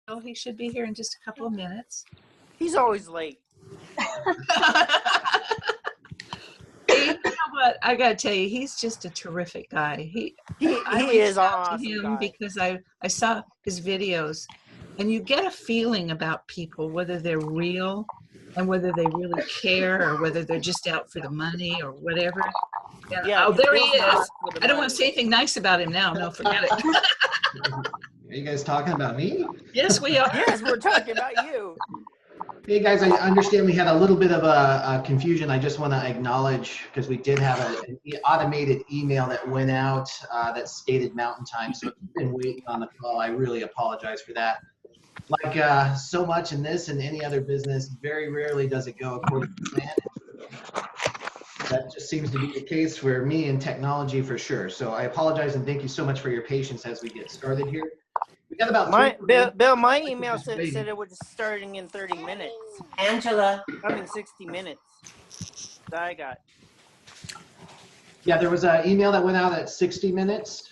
Bill. He should be here in just a couple of minutes. He's always late. Hey, you know what? I gotta tell you, he's just a terrific guy. He I is reached an out to awesome him guy. because I saw his videos, and you get a feeling about people, whether they're real and whether they really care or whether they're just out for the money or whatever. And, Yeah, oh, there he Bill's not is. for the I don't want to money. say anything nice about him now. No, forget it. Are you guys talking about me? Yes, we are. Yes, we're talking about you. Hey guys, I understand we had a little bit of a confusion. I just want to acknowledge, because we did have an automated email that went out that stated Mountain Time. So if you've been waiting on the call, I really apologize for that. Like so much in this and any other business, very rarely does it go according to plan. That just seems to be the case for me in technology for sure. So I apologize and thank you so much for your patience as we get started here. We got about Bill, my email said it was starting in 30 minutes. Angela. I mean 60 minutes. That I got. Yeah, there was an email that went out at 60 minutes.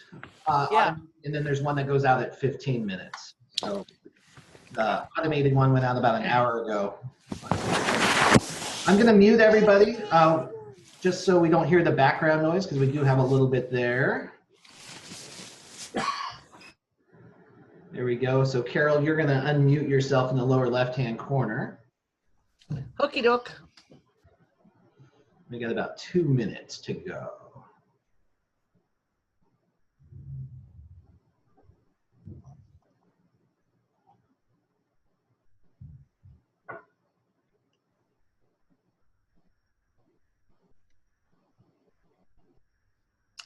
Yeah. And then there's one that goes out at 15 minutes. So the automated one went out about an hour ago. I'm going to mute everybody just so we don't hear the background noise, because we do have a little bit there. There we go. So Carol, you're going to unmute yourself in the lower left-hand corner. Hooky dook. We got about 2 minutes to go.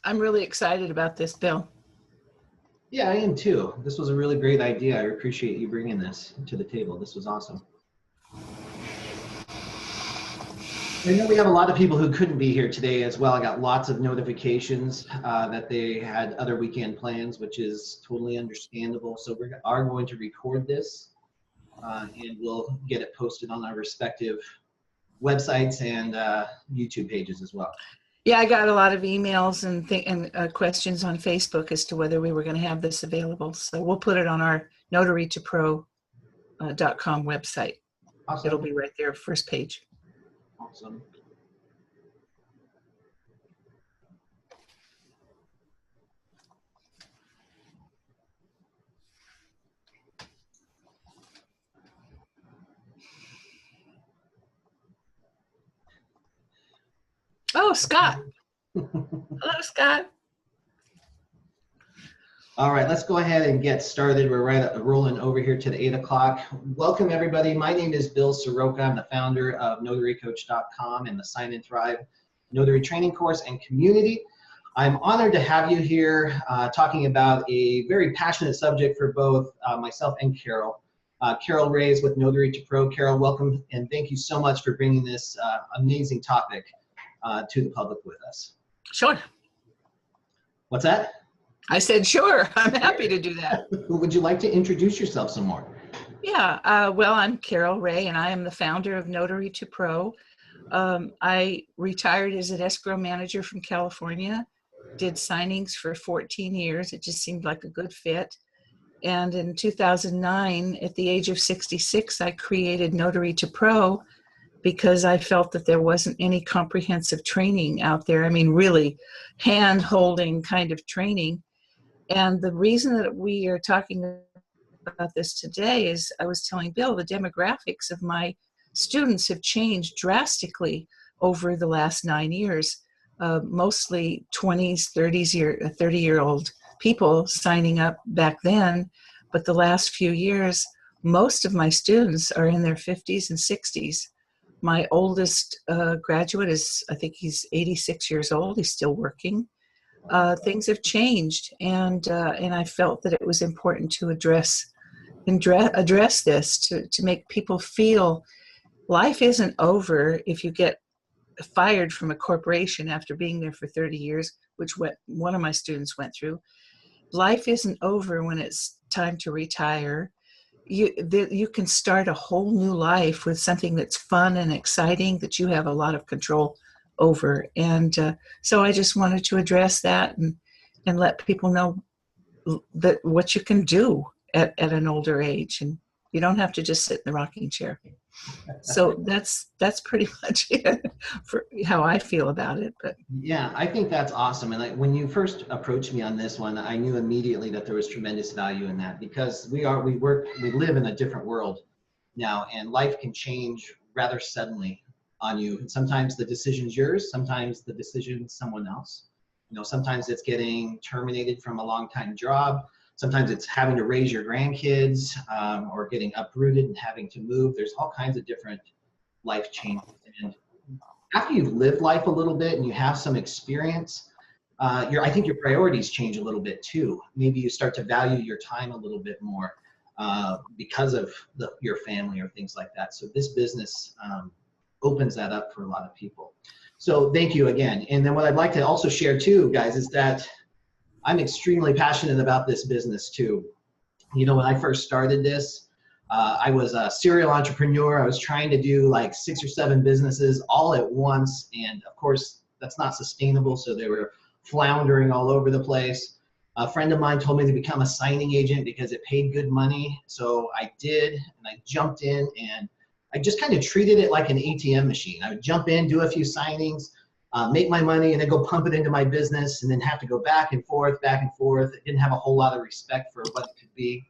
I'm really excited about this, Bill. Yeah, I am too. This was a really great idea. I appreciate you bringing this to the table. This was awesome. I know we have a lot of people who couldn't be here today as well. I got lots of notifications that they had other weekend plans, which is totally understandable. So we are going to record this and we'll get it posted on our respective websites and YouTube pages as well. Yeah, I got a lot of emails and questions on Facebook as to whether we were going to have this available. So we'll put it on our notarytopro.com website. Awesome. It'll be right there, first page. Awesome. Oh, Scott. Hello, Scott. All right, let's go ahead and get started. We're rolling over here to the 8 o'clock. Welcome, everybody. My name is Bill Soroka. I'm the founder of NotaryCoach.com and the Sign and Thrive Notary Training Course and Community. I'm honored to have you here talking about a very passionate subject for both myself and Carol. Carol Ray is with Notary to Pro. Carol, welcome, and thank you so much for bringing this amazing topic to the public with us. Sure. What's that? I said, sure. I'm happy to do that. Would you like to introduce yourself some more? Yeah. Well, I'm Carol Ray, and I am the founder of Notary to Pro. I retired as an escrow manager from California, did signings for 14 years. It just seemed like a good fit. And in 2009, at the age of 66, I created Notary to Pro because I felt that there wasn't any comprehensive training out there. I mean, really hand-holding kind of training. And the reason that we are talking about this today is I was telling Bill the demographics of my students have changed drastically over the last 9 years. Mostly 20s, 30-year-old people signing up back then. But the last few years, most of my students are in their 50s and 60s. My oldest graduate is, I think he's 86 years old. He's still working. Things have changed, and I felt that it was important to address this to make people feel life isn't over if you get fired from a corporation after being there for 30 years, which one of my students went through. Life isn't over when it's time to retire. You can start a whole new life with something that's fun and exciting that you have a lot of control over. And so I just wanted to address that and let people know that what you can do at an older age, and you don't have to just sit in the rocking chair. So that's pretty much it for how I feel about it. But Yeah, I think that's awesome. And when you first approached me on this one, I knew immediately that there was tremendous value in that, because we live in a different world now, and life can change rather suddenly on you. And sometimes the decision's yours, sometimes the decision's someone else. Sometimes it's getting terminated from a long-time job. Sometimes it's having to raise your grandkids, or getting uprooted and having to move. There's all kinds of different life changes. And after you've lived life a little bit and you have some experience, I think your priorities change a little bit too. Maybe you start to value your time a little bit more because of your family or things like that. So this business opens that up for a lot of people. So thank you again. And then what I'd like to also share too, guys, is that I'm extremely passionate about this business too. When I first started this, I was a serial entrepreneur. I was trying to do like 6 or 7 businesses all at once. And of course, that's not sustainable. So they were floundering all over the place. A friend of mine told me to become a signing agent because it paid good money. So I did, and I jumped in, and I just kind of treated it like an ATM machine. I would jump in, do a few signings, make my money, and then go pump it into my business, and then have to go back and forth, back and forth. I didn't have a whole lot of respect for what it could be.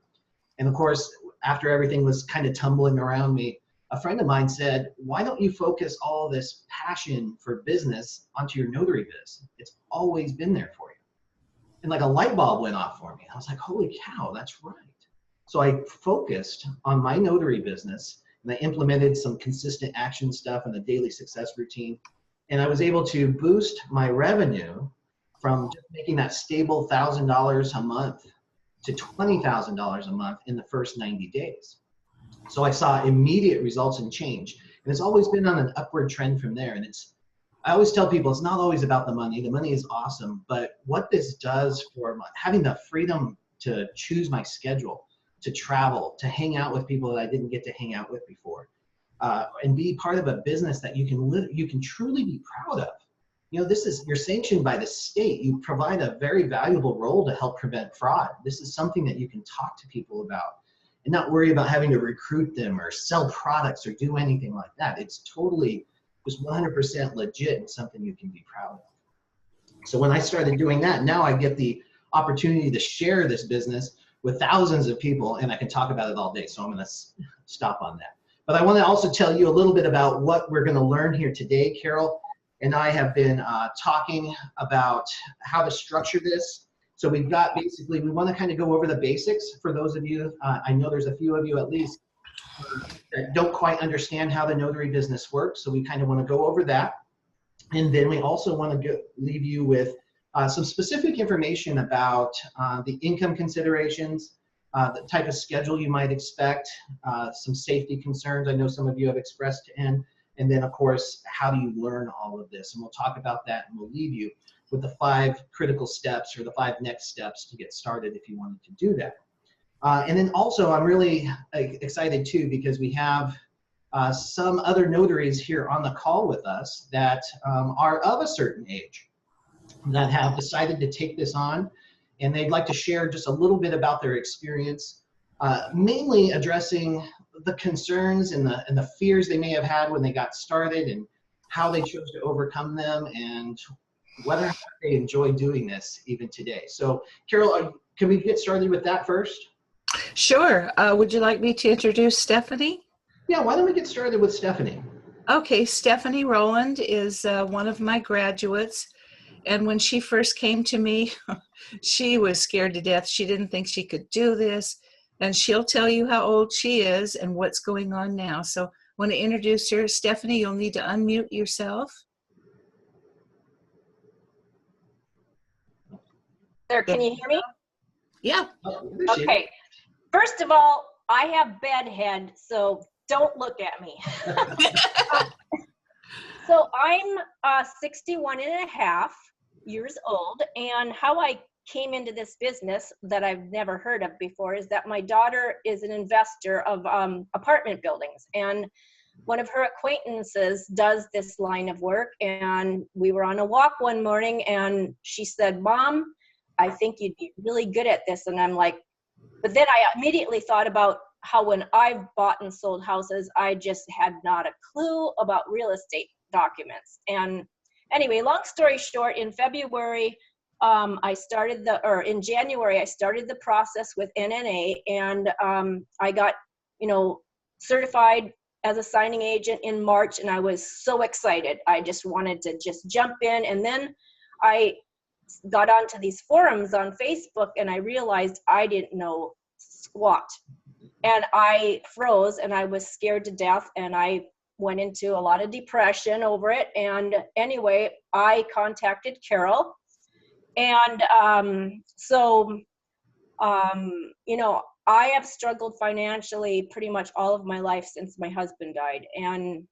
And of course, after everything was kind of tumbling around me, a friend of mine said, why don't you focus all this passion for business onto your notary biz? It's always been there for you. And like a light bulb went off for me. I was like, holy cow, that's right. So I focused on my notary business, and I implemented some consistent action stuff and a daily success routine. And I was able to boost my revenue from just making that stable $1,000 a month to $20,000 a month in the first 90 days. So I saw immediate results and change. And it's always been on an upward trend from there. And I always tell people, it's not always about the money. The money is awesome. But what this does for having the freedom to choose my schedule, to travel, to hang out with people that I didn't get to hang out with before, and be part of a business that you can truly be proud of. You're sanctioned by the state. You provide a very valuable role to help prevent fraud. This is something that you can talk to people about and not worry about having to recruit them or sell products or do anything like that. It's totally just 100% legit and something you can be proud of. So when I started doing that, now I get the opportunity to share this business with thousands of people, and I can talk about it all day. So I'm going to stop on that. But I want to also tell you a little bit about what we're going to learn here today. Carol and I have been talking about how to structure this. So we've got basically, we want to kind of go over the basics for those of you, I know there's a few of you at least that don't quite understand how the notary business works. So we kind of want to go over that. And then we also want to leave you with some specific information about the income considerations, the type of schedule you might expect, some safety concerns I know some of you have expressed to Ann, and then of course, how do you learn all of this? And we'll talk about that, and we'll leave you with the 5 critical steps or the 5 next steps to get started if you wanted to do that. And then also, I'm really excited too, because we have some other notaries here on the call with us that are of a certain age, that have decided to take this on, and they'd like to share just a little bit about their experience, mainly addressing the concerns and the fears they may have had when they got started, and how they chose to overcome them, and whether or not they enjoy doing this even today. So Carol, can we get started with that first? sure. Would you like me to introduce Stephanie? Yeah, why don't we get started with Stephanie? Okay, Stephanie Rowland is one of my graduates. And when she first came to me, she was scared to death. She didn't think she could do this. And she'll tell you how old she is and what's going on now. So I want to introduce her. Stephanie, you'll need to unmute yourself. There, can you hear me? Yeah. Oh, there she is. Okay. First of all, I have bedhead, so don't look at me. So I'm 61 and a half years old, and how I came into this business that I've never heard of before is that my daughter is an investor of apartment buildings, and one of her acquaintances does this line of work, and we were on a walk one morning, and she said, "Mom, I think you'd be really good at this." And I'm like, But then I immediately thought about how when I've bought and sold houses, I just had not a clue about real estate documents. And anyway, long story short, in February, in January, I started the process with NNA, and I got, certified as a signing agent in March, and I was so excited. I just wanted to just jump in. And then I got onto these forums on Facebook, and I realized I didn't know squat. And I froze, and I was scared to death, and I went into a lot of depression over it. And anyway, I contacted Carol. And I have struggled financially pretty much all of my life since my husband died. And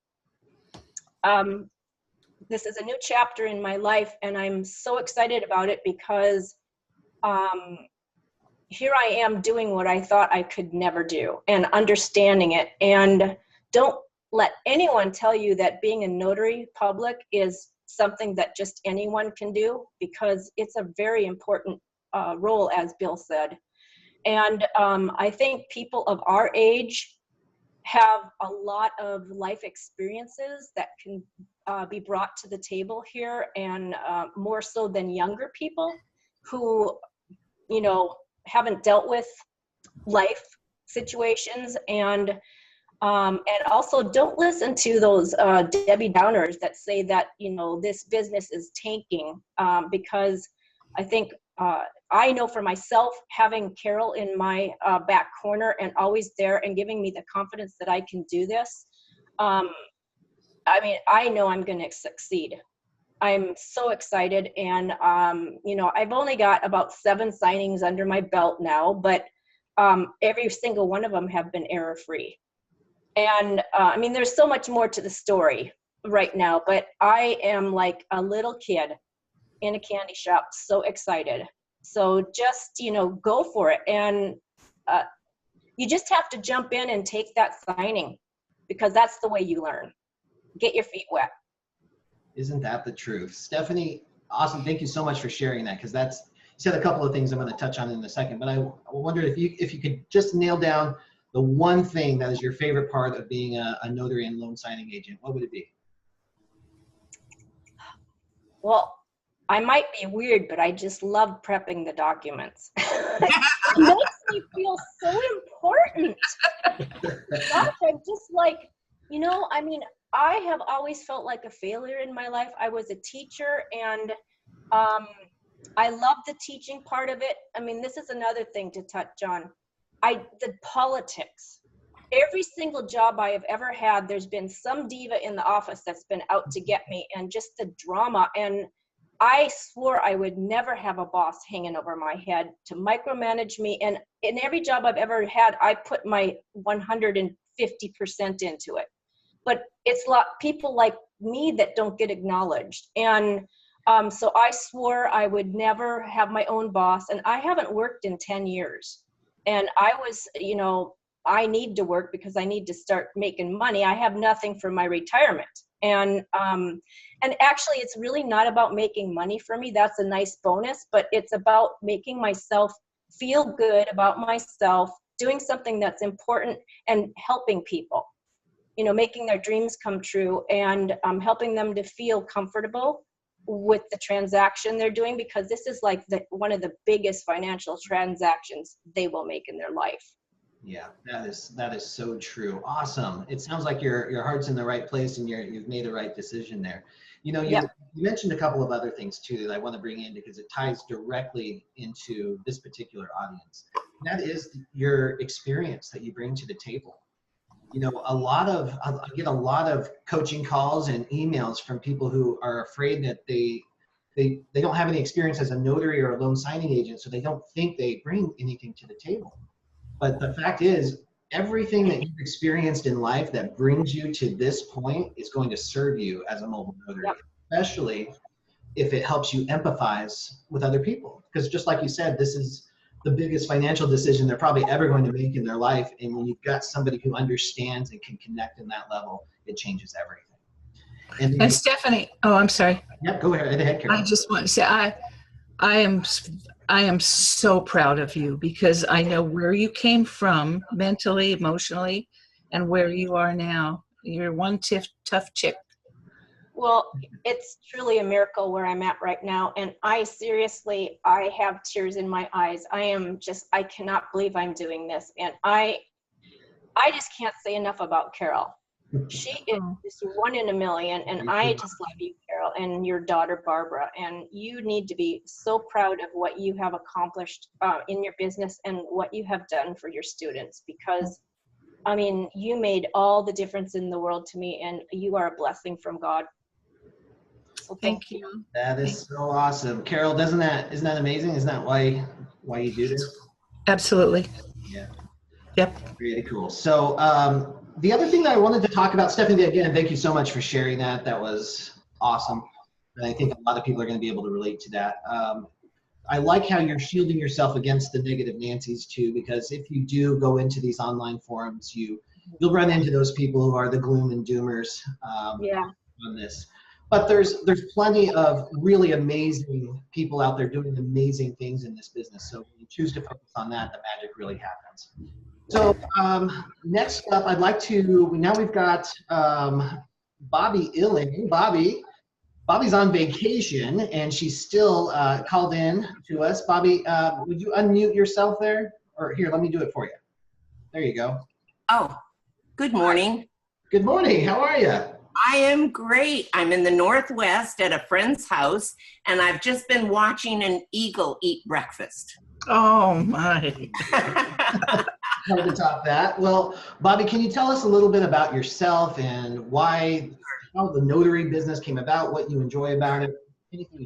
this is a new chapter in my life, and I'm so excited about it because here I am doing what I thought I could never do and understanding it. And don't let anyone tell you that being a notary public is something that just anyone can do, because it's a very important role, as Bill said. And I think people of our age have a lot of life experiences that can be brought to the table here, and more so than younger people who, haven't dealt with life situations. And also don't listen to those Debbie Downers that say that, this business is tanking, because I think I know for myself, having Carol in my back corner and always there and giving me the confidence that I can do this, I know I'm going to succeed. I'm so excited. And, I've only got about 7 signings under my belt now, but every single one of them have been error-free. And there's so much more to the story right now, but I am like a little kid in a candy shop, so excited. So just, go for it. And you just have to jump in and take that signing, because that's the way you learn. Get your feet wet. Isn't that the truth? Stephanie, awesome. Thank you so much for sharing that, because you said a couple of things I'm going to touch on in a second, but I wondered if you could just nail down the one thing that is your favorite part of being a notary and loan signing agent. What would it be? Well, I might be weird, but I just love prepping the documents. It makes me feel so important. Gosh, I'm just like, I have always felt like a failure in my life. I was a teacher, and I love the teaching part of it. This is another thing to touch on. The politics. Every single job I have ever had, there's been some diva in the office that's been out to get me, and just the drama. And I swore I would never have a boss hanging over my head to micromanage me. And in every job I've ever had, I put my 150% into it. But it's a lot people like me that don't get acknowledged. And so I swore I would never have my own boss. And I haven't worked in 10 years. And I was, I need to work because I need to start making money. I have nothing for my retirement. And actually, it's really not about making money for me. That's a nice bonus, but it's about making myself feel good about myself, doing something that's important, and helping people, making their dreams come true, and helping them to feel comfortable with the transaction they're doing, because this is like one of the biggest financial transactions they will make in their life. Yeah, that is so true. Awesome. It sounds like your heart's in the right place, and you've made the right decision there. You mentioned a couple of other things too that I want to bring in, because it ties directly into this particular audience. That is your experience that you bring to the table. I get a lot of coaching calls and emails from people who are afraid that they don't have any experience as a notary or a loan signing agent, so they don't think they bring anything to the table. But the fact is, everything that you've experienced in life that brings you to this point is going to serve you as a mobile notary, especially if it helps you empathize with other people. Because just like you said, this is the biggest financial decision they're probably ever going to make in their life. And when you've got somebody who understands and can connect in that level, it changes everything. And Stephanie, oh, I'm sorry. Yeah, go ahead, Carol. I just want to say, I am I am so proud of you because I know where you came from mentally, emotionally, and where you are now. You're one tough chick. Well, it's truly a miracle where I'm at right now. And I seriously, I have tears in my eyes. I cannot believe I'm doing this. And I just can't say enough about Carol. She is just one in a million. And I just love you, Carol, and your daughter, Barbara. And you need to be so proud of what you have accomplished in your business and what you have done for your students, because I mean, you made all the difference in the world to me, and you are a blessing from God. So Thank you. That is so awesome. Carol, isn't that amazing? Isn't that why you do this? Absolutely. Yeah. Yep. Really cool. So the other thing that I wanted to talk about, Stephanie, again, thank you so much for sharing that. That was awesome. And I think a lot of people are going to be able to relate to that. I like how you're shielding yourself against the negative Nancy's too, because if you do go into these online forums, you'll run into those people who are the gloom and doomers on this. But there's plenty of really amazing people out there doing amazing things in this business. So when you choose to focus on that, the magic really happens. So next up, I'd like to, now we've got Bobby Illing. Bobby's on vacation and she's still called in to us. Bobby, would you unmute yourself there? Or here, let me do it for you. There you go. Oh, good morning. Good morning. How are you? I am great. I'm in the Northwest at a friend's house, and I've just been watching an eagle eat breakfast. Oh, my. Hard to top that. Well, Bobby, can you tell us a little bit about yourself and how the notary business came about, what you enjoy about it?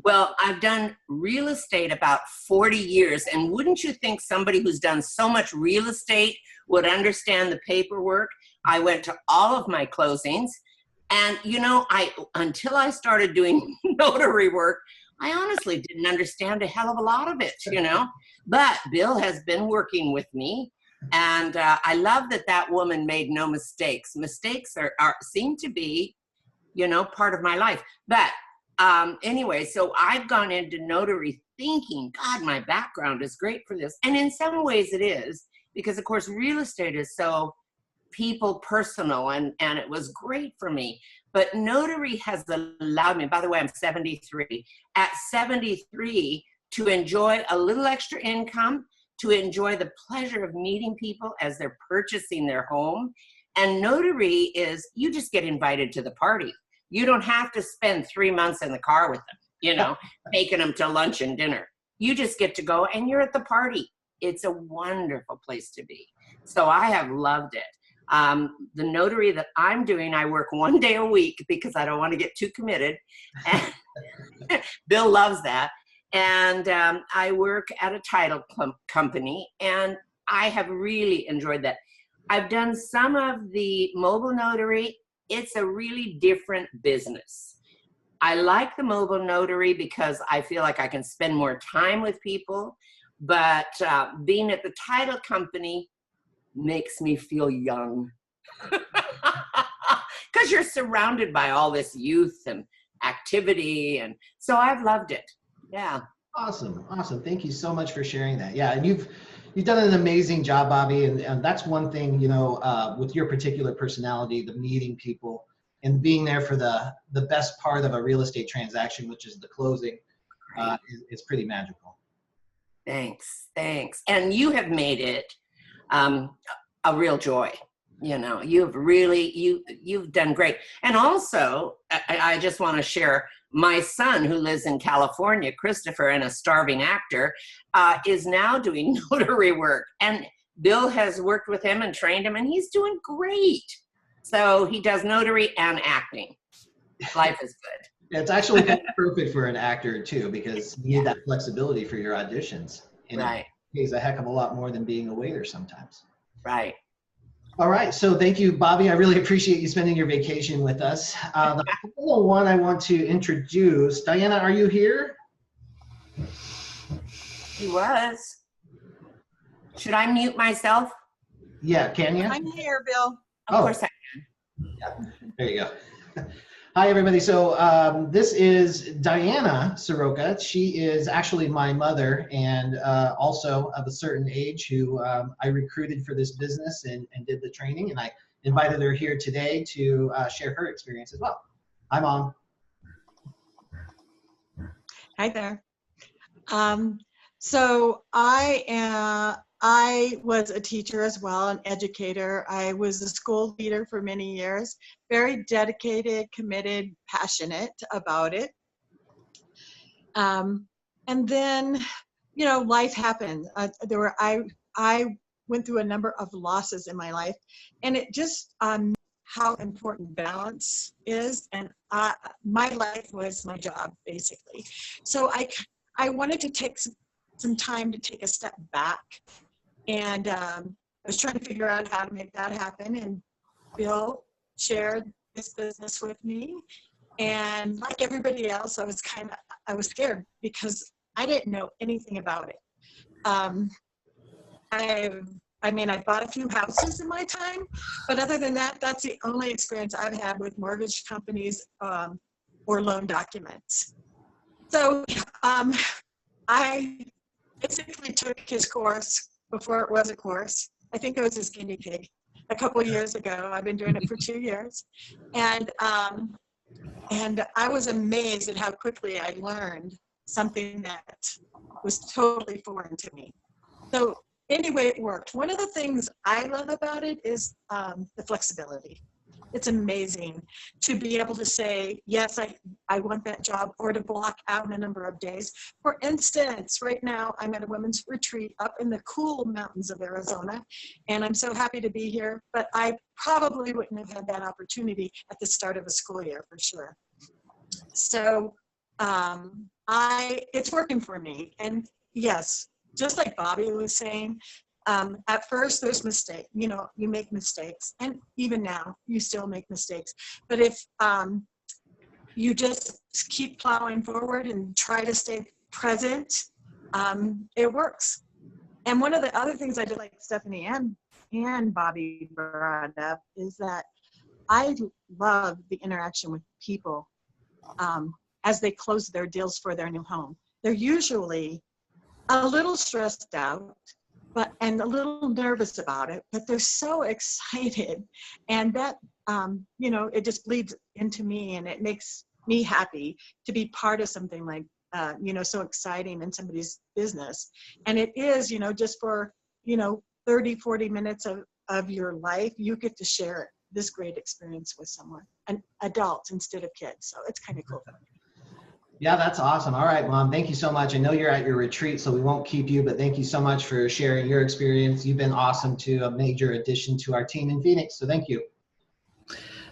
Well, I've done real estate about 40 years, and wouldn't you think somebody who's done so much real estate would understand the paperwork? I went to all of my closings, and you know, until I started doing notary work, I honestly didn't understand a hell of a lot of it, you know. But Bill has been working with me, and I love that woman made no mistakes. Mistakes seem to be, you know, part of my life. But anyway, so I've gone into notary thinking, God, my background is great for this. And in some ways it is, because of course real estate is so people personal, and it was great for me. But notary has allowed me, by the way, I'm 73, at 73 to enjoy a little extra income, to enjoy the pleasure of meeting people as they're purchasing their home. And notary is, you just get invited to the party. You don't have to spend 3 months in the car with them, you know, taking them to lunch and dinner. You just get to go and you're at the party. It's a wonderful place to be. So I have loved it. The notary that I'm doing, I work 1 day a week because I don't want to get too committed. And Bill loves that. And I work at a title company, and I have really enjoyed that. I've done some of the mobile notary. It's a really different business. I like the mobile notary because I feel like I can spend more time with people, but being at the title company makes me feel young. Because you're surrounded by all this youth and activity, and so I've loved it. Yeah. Awesome. Thank you so much for sharing that. Yeah, and you've done an amazing job, Bobby, and that's one thing, you know, with your particular personality, the meeting people and being there for the best part of a real estate transaction, which is the closing, is pretty magical. Thanks. And you have made it a real joy. You know, you've done great. And also, I just want to share, my son who lives in California, Christopher, and a starving actor, is now doing notary work. And Bill has worked with him and trained him, and he's doing great. So he does notary and acting. Life is good. It's actually kind of perfect for an actor too, because you need that flexibility for your auditions. And right. It pays a heck of a lot more than being a waiter sometimes. Right. All right, so thank you, Bobby. I really appreciate you spending your vacation with us. The final one I want to introduce, Diana, are you here? He was. Should I mute myself? Yeah, can you? I'm here, Bill. Of course I can. Yeah, there you go. Hi, everybody. So this is Diana Soroka. She is actually my mother and also of a certain age who I recruited for this business and did the training. And I invited her here today to share her experience as well. Hi, Mom. Hi there. So I was a teacher as well, an educator. I was a school leader for many years, very dedicated, committed, passionate about it. And then, you know, life happened. I went through a number of losses in my life, and it just how important balance is. And my life was my job, basically. So I wanted to take some time to take a step back, and I was trying to figure out how to make that happen. And Bill shared this business with me, and like everybody else, I was scared because I didn't know anything about it. I mean, I bought a few houses in my time, but other than that, that's the only experience I've had with mortgage companies or loan documents. So I basically took his course before it was a course. I think it was his guinea pig a couple of years ago. I've been doing it for 2 years. And I was amazed at how quickly I learned something that was totally foreign to me. So anyway, it worked. One of the things I love about it is the flexibility. It's amazing to be able to say, yes, I want that job, or to block out a number of days. For instance, right now I'm at a women's retreat up in the cool mountains of Arizona, and I'm so happy to be here, but I probably wouldn't have had that opportunity at the start of a school year for sure. So it's working for me. And yes, just like Bobby was saying, at first there's mistake, you know, you make mistakes, and even now you still make mistakes. But if you just keep plowing forward and try to stay present, it works. And one of the other things I did, like Stephanie and Bobby brought up, is that I love the interaction with people as they close their deals for their new home. They're usually a little stressed out, and a little nervous about it, but they're so excited. And that, you know, it just bleeds into me, and it makes me happy to be part of something like, you know, so exciting in somebody's business. And it is, you know, just for, you know, 30, 40 minutes of your life, you get to share this great experience with someone, an adult instead of kids. So it's kind of cool. Yeah, that's awesome. All right, Mom, thank you so much. I know you're at your retreat, so we won't keep you, but thank you so much for sharing your experience. You've been awesome, to a major addition to our team in Phoenix, so thank you.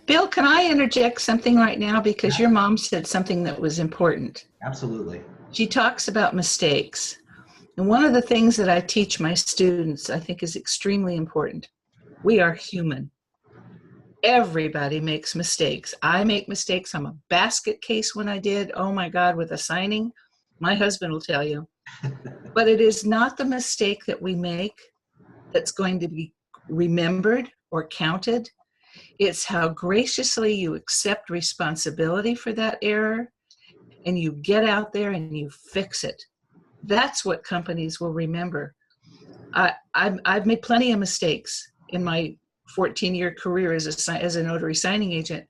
Bill, can I interject something right now? Because your mom said something that was important. Absolutely. She talks about mistakes. And one of the things that I teach my students, I think, is extremely important. We are human. Everybody makes mistakes. I make mistakes. I'm a basket case when I did. Oh my God, with a signing, my husband will tell you. But it is not the mistake that we make that's going to be remembered or counted. It's how graciously you accept responsibility for that error and you get out there and you fix it. That's what companies will remember. I've made plenty of mistakes in my 14-year career as a notary signing agent,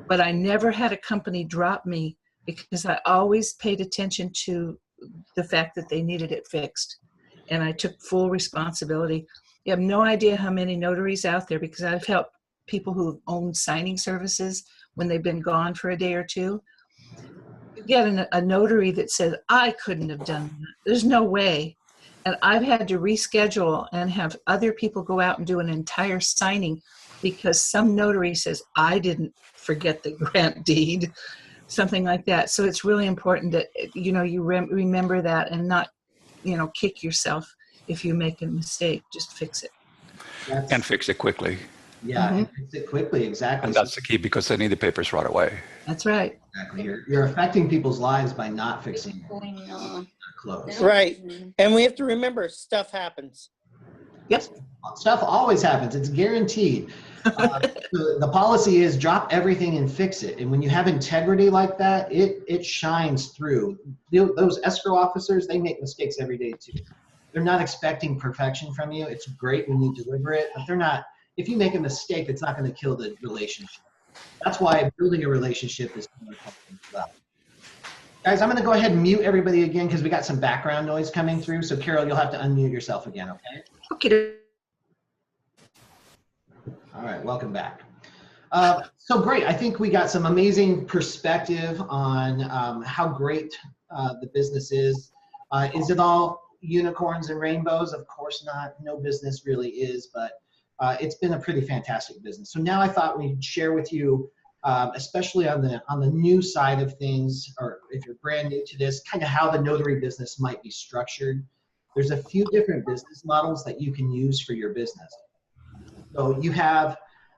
but I never had a company drop me because I always paid attention to the fact that they needed it fixed. And I took full responsibility. You have no idea how many notaries out there, because I've helped people who own signing services when they've been gone for a day or two. You get a notary that says, I couldn't have done that. There's no way. And I've had to reschedule and have other people go out and do an entire signing because some notary says, I didn't forget the grant deed, something like that. So it's really important that, you know, you remember that and not, you know, kick yourself if you make a mistake. Just fix it. And fix it quickly. Yeah, and fix it quickly, exactly. And that's the key, because they need the papers right away. That's right. Exactly. You're affecting people's lives by not fixing close. Right. And we have to remember, stuff happens. Yep. Stuff always happens. It's guaranteed. The policy is drop everything and fix it. And when you have integrity like that, it shines through. Those escrow officers, they make mistakes every day too. They're not expecting perfection from you. It's great when you deliver it, but they're not. If you make a mistake, it's not going to kill the relationship. That's why building a relationship is so important as well. Guys, I'm going to go ahead and mute everybody again because we got some background noise coming through. So Carol, you'll have to unmute yourself again, okay? Okay. All right, welcome back. So great. I think we got some amazing perspective on how great the business is. Is it all unicorns and rainbows? Of course not. No business really is, but it's been a pretty fantastic business. So now I thought we'd share with you, especially on the new side of things, or if you're brand new to this, kind of how the notary business might be structured. There's a few different business models that you can use for your business. So you have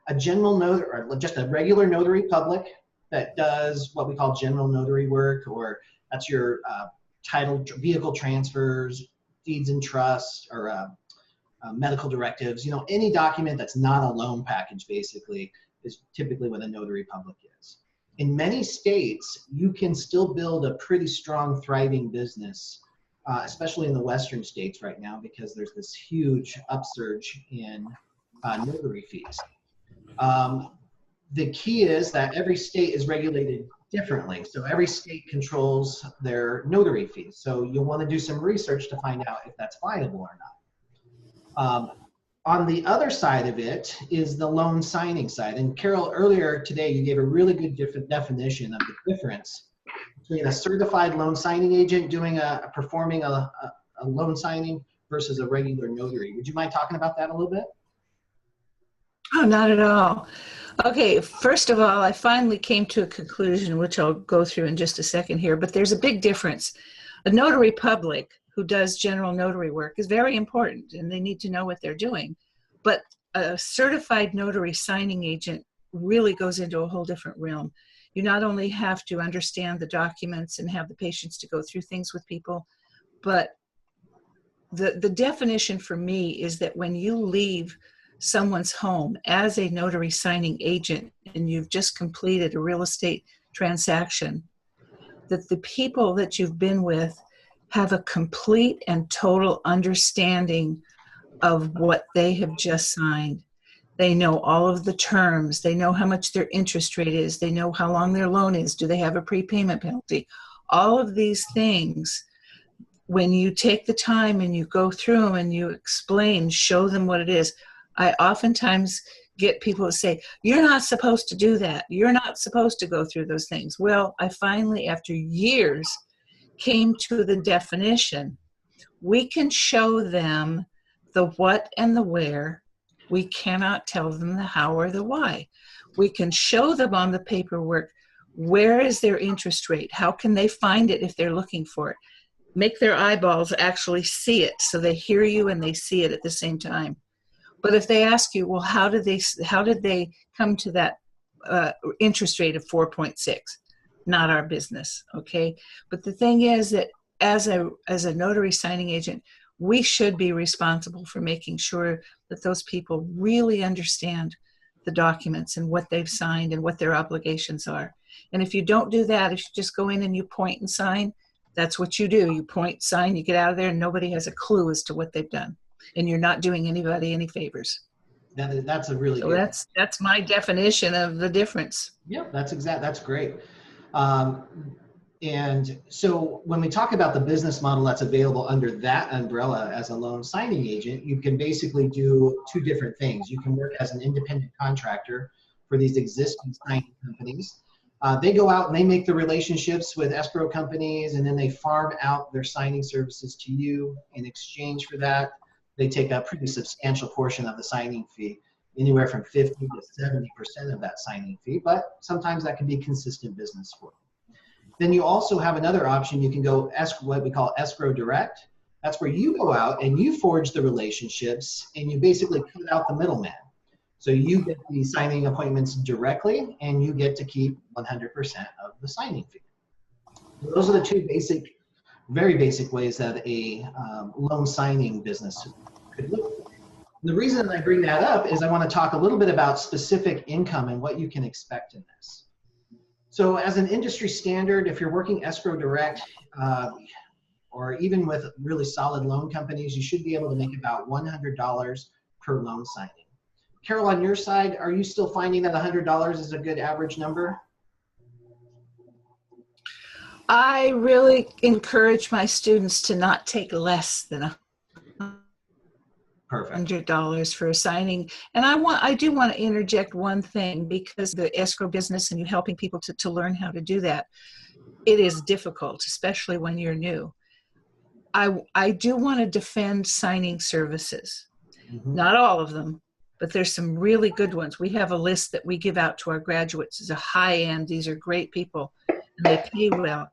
a general notary, or just a regular notary public that does what we call general notary work, or that's your title, vehicle transfers, deeds and trusts, or medical directives. You know, any document that's not a loan package basically is typically what a notary public is. In many states, you can still build a pretty strong, thriving business, especially in the Western states right now, because there's this huge upsurge in notary fees. The key is that every state is regulated differently. So every state controls their notary fees. So you'll want to do some research to find out if that's viable or not. On the other side of it is the loan signing side. And Carol, earlier today, you gave a really good definition of the difference between a certified loan signing agent doing performing a loan signing versus a regular notary. Would you mind talking about that a little bit? Oh, not at all. Okay, first of all, I finally came to a conclusion, which I'll go through in just a second here, but there's a big difference. A notary public who does general notary work is very important, and they need to know what they're doing. But a certified notary signing agent really goes into a whole different realm. You not only have to understand the documents and have the patience to go through things with people, but the definition for me is that when you leave someone's home as a notary signing agent and you've just completed a real estate transaction, that the people that you've been with have a complete and total understanding of what they have just signed. They know all of the terms. They know how much their interest rate is. They know how long their loan is. Do they have a prepayment penalty? All of these things, when you take the time and you go through them and you explain, show them what it is. I oftentimes get people to say, you're not supposed to do that. You're not supposed to go through those things. Well, I finally, after years, came to the definition. We can show them the what and the where. We cannot tell them the how or the why. We can show them on the paperwork, where is their interest rate? How can they find it if they're looking for it? Make their eyeballs actually see it so they hear you and they see it at the same time. But if they ask you, well, how did they come to that interest rate of 4.6? Not our business, okay? But the thing is that as a notary signing agent, we should be responsible for making sure that those people really understand the documents and what they've signed and what their obligations are. And if you don't do that, if you just go in and you point and sign, that's what you do. You point, sign, you get out of there, and nobody has a clue as to what they've done. And you're not doing anybody any favors. That's a really so good. That's my definition of the difference. Yeah, that's great. And so when we talk about the business model that's available under that umbrella as a loan signing agent, you can basically do two different things. You can work as an independent contractor for these existing signing companies. They go out and they make the relationships with escrow companies, and then they farm out their signing services to you. In exchange for that, they take a pretty substantial portion of the signing fee, anywhere from 50 to 70% of that signing fee, but sometimes that can be consistent business for you. Then you also have another option. You can go what we call escrow direct. That's where you go out and you forge the relationships and you basically cut out the middleman. So you get the signing appointments directly and you get to keep 100% of the signing fee. So those are the two very basic ways that a loan signing business could look like. The reason I bring that up is I want to talk a little bit about specific income and what you can expect in this. So as an industry standard, if you're working escrow direct, or even with really solid loan companies, you should be able to make about $100 per loan signing. Carol, on your side, are you still finding that $100 is a good average number? I really encourage my students to not take less than Perfect. $100 for a signing. And I do want to interject one thing, because the escrow business and you helping people to learn how to do that, it is difficult, especially when you're new. I do want to defend signing services. Not all of them, but there's some really good ones. We have a list that we give out to our graduates. It's a high end. These are great people and they pay well.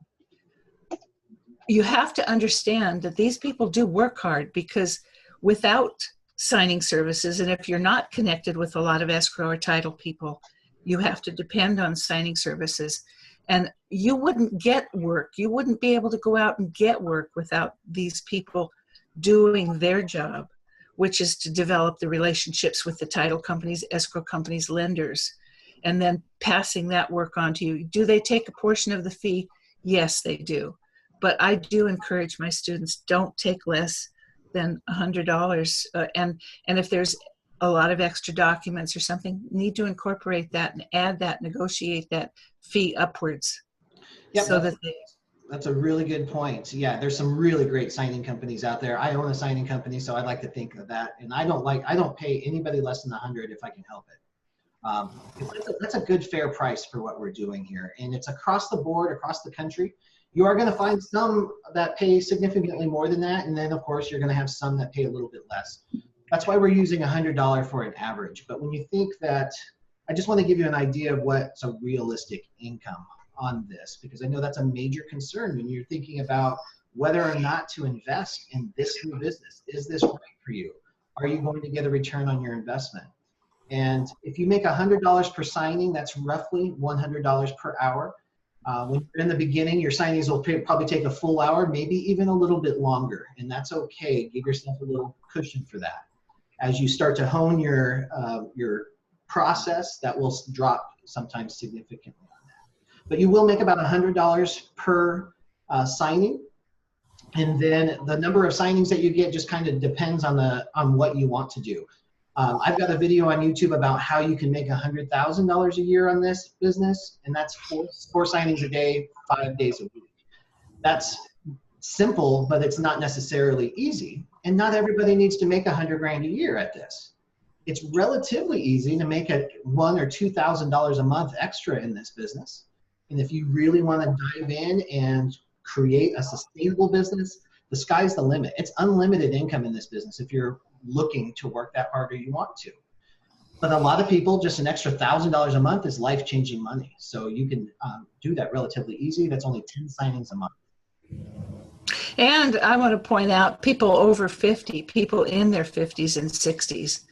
You have to understand that these people do work hard, because without signing services, and if you're not connected with a lot of escrow or title people, you have to depend on signing services. And you wouldn't get work. You wouldn't be able to go out and get work without these people doing their job, which is to develop the relationships with the title companies, escrow companies, lenders, and then passing that work on to you. Do they take a portion of the fee? Yes, they do. But I do encourage my students, don't take less than $100. And if there's a lot of extra documents or something, need to incorporate that and add that, negotiate that fee upwards. Yep, So that that's a really good point. Yeah, there's some really great signing companies out there. I own a signing company, so I like to think of that. And I don't pay anybody less than 100 if I can help it. That's a good, fair price for what we're doing here. And it's across the board, across the country. You are going to find some that pay significantly more than that. And then, of course, you're going to have some that pay a little bit less. That's why we're using $100 for an average. But when you think that, I just want to give you an idea of what's a realistic income on this, because I know that's a major concern when you're thinking about whether or not to invest in this new business. Is this right for you? Are you going to get a return on your investment? And if you make $100 per signing, that's roughly $100 per hour. When you're in the beginning, your signings will probably take a full hour, maybe even a little bit longer, and that's okay. Give yourself a little cushion for that. As you start to hone your process, that will drop sometimes significantly on that. But you will make about $100 per signing, and then the number of signings that you get just kind of depends on what you want to do. I've got a video on YouTube about how you can make $100,000 a year on this business, and that's four signings a day, 5 days a week. That's simple, but it's not necessarily easy, and not everybody needs to make 100 grand a year at this. It's relatively easy to make $1,000 or $2,000 a month extra in this business, and if you really want to dive in and create a sustainable business, the sky's the limit. It's unlimited income in this business if you're looking to work that hard or you want to. But a lot of people, just an extra $1,000 a month is life-changing money. So you can do that relatively easy. That's only 10 signings a month. And I want to point out, people over 50, people in their 50s and 60s,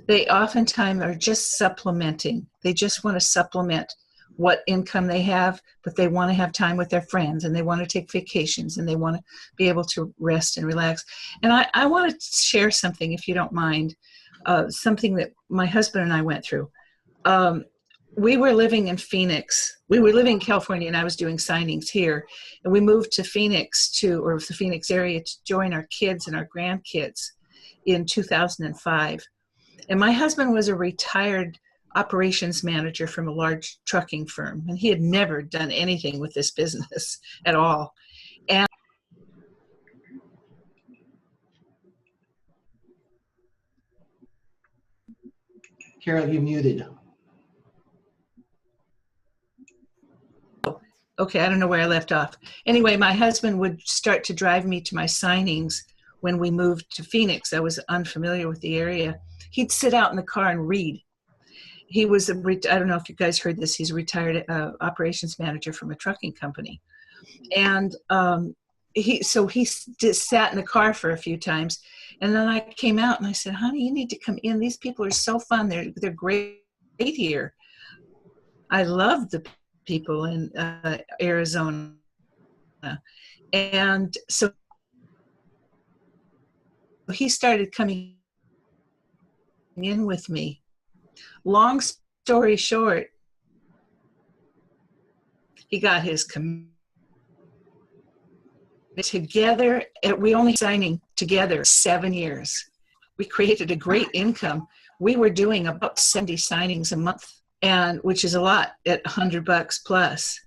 they oftentimes are just supplementing. They just want to supplement what income they have, but they want to have time with their friends, and they want to take vacations, and they want to be able to rest and relax. And I want to share something, if you don't mind, something that my husband and I went through. We were living in Phoenix. We were living in California, and I was doing signings here. And we moved to Phoenix or the Phoenix area to join our kids and our grandkids in 2005. And my husband was a retired operations manager from a large trucking firm, and he had never done anything with this business at all. And Carol, you muted. Okay, I don't know where I left off. Anyway, my husband would start to drive me to my signings when we moved to Phoenix. I was unfamiliar with the area. He'd sit out in the car and read. He was I don't know if you guys heard this, he's a retired operations manager from a trucking company. And he just sat in the car for a few times. And then I came out and I said, honey, you need to come in. These people are so fun. They're great here. I love the people in Arizona. And so he started coming in with me. Long story short, he got his together. We only signing together 7 years. We created a great income. We were doing about 70 signings a month, and which is a lot at $100 plus.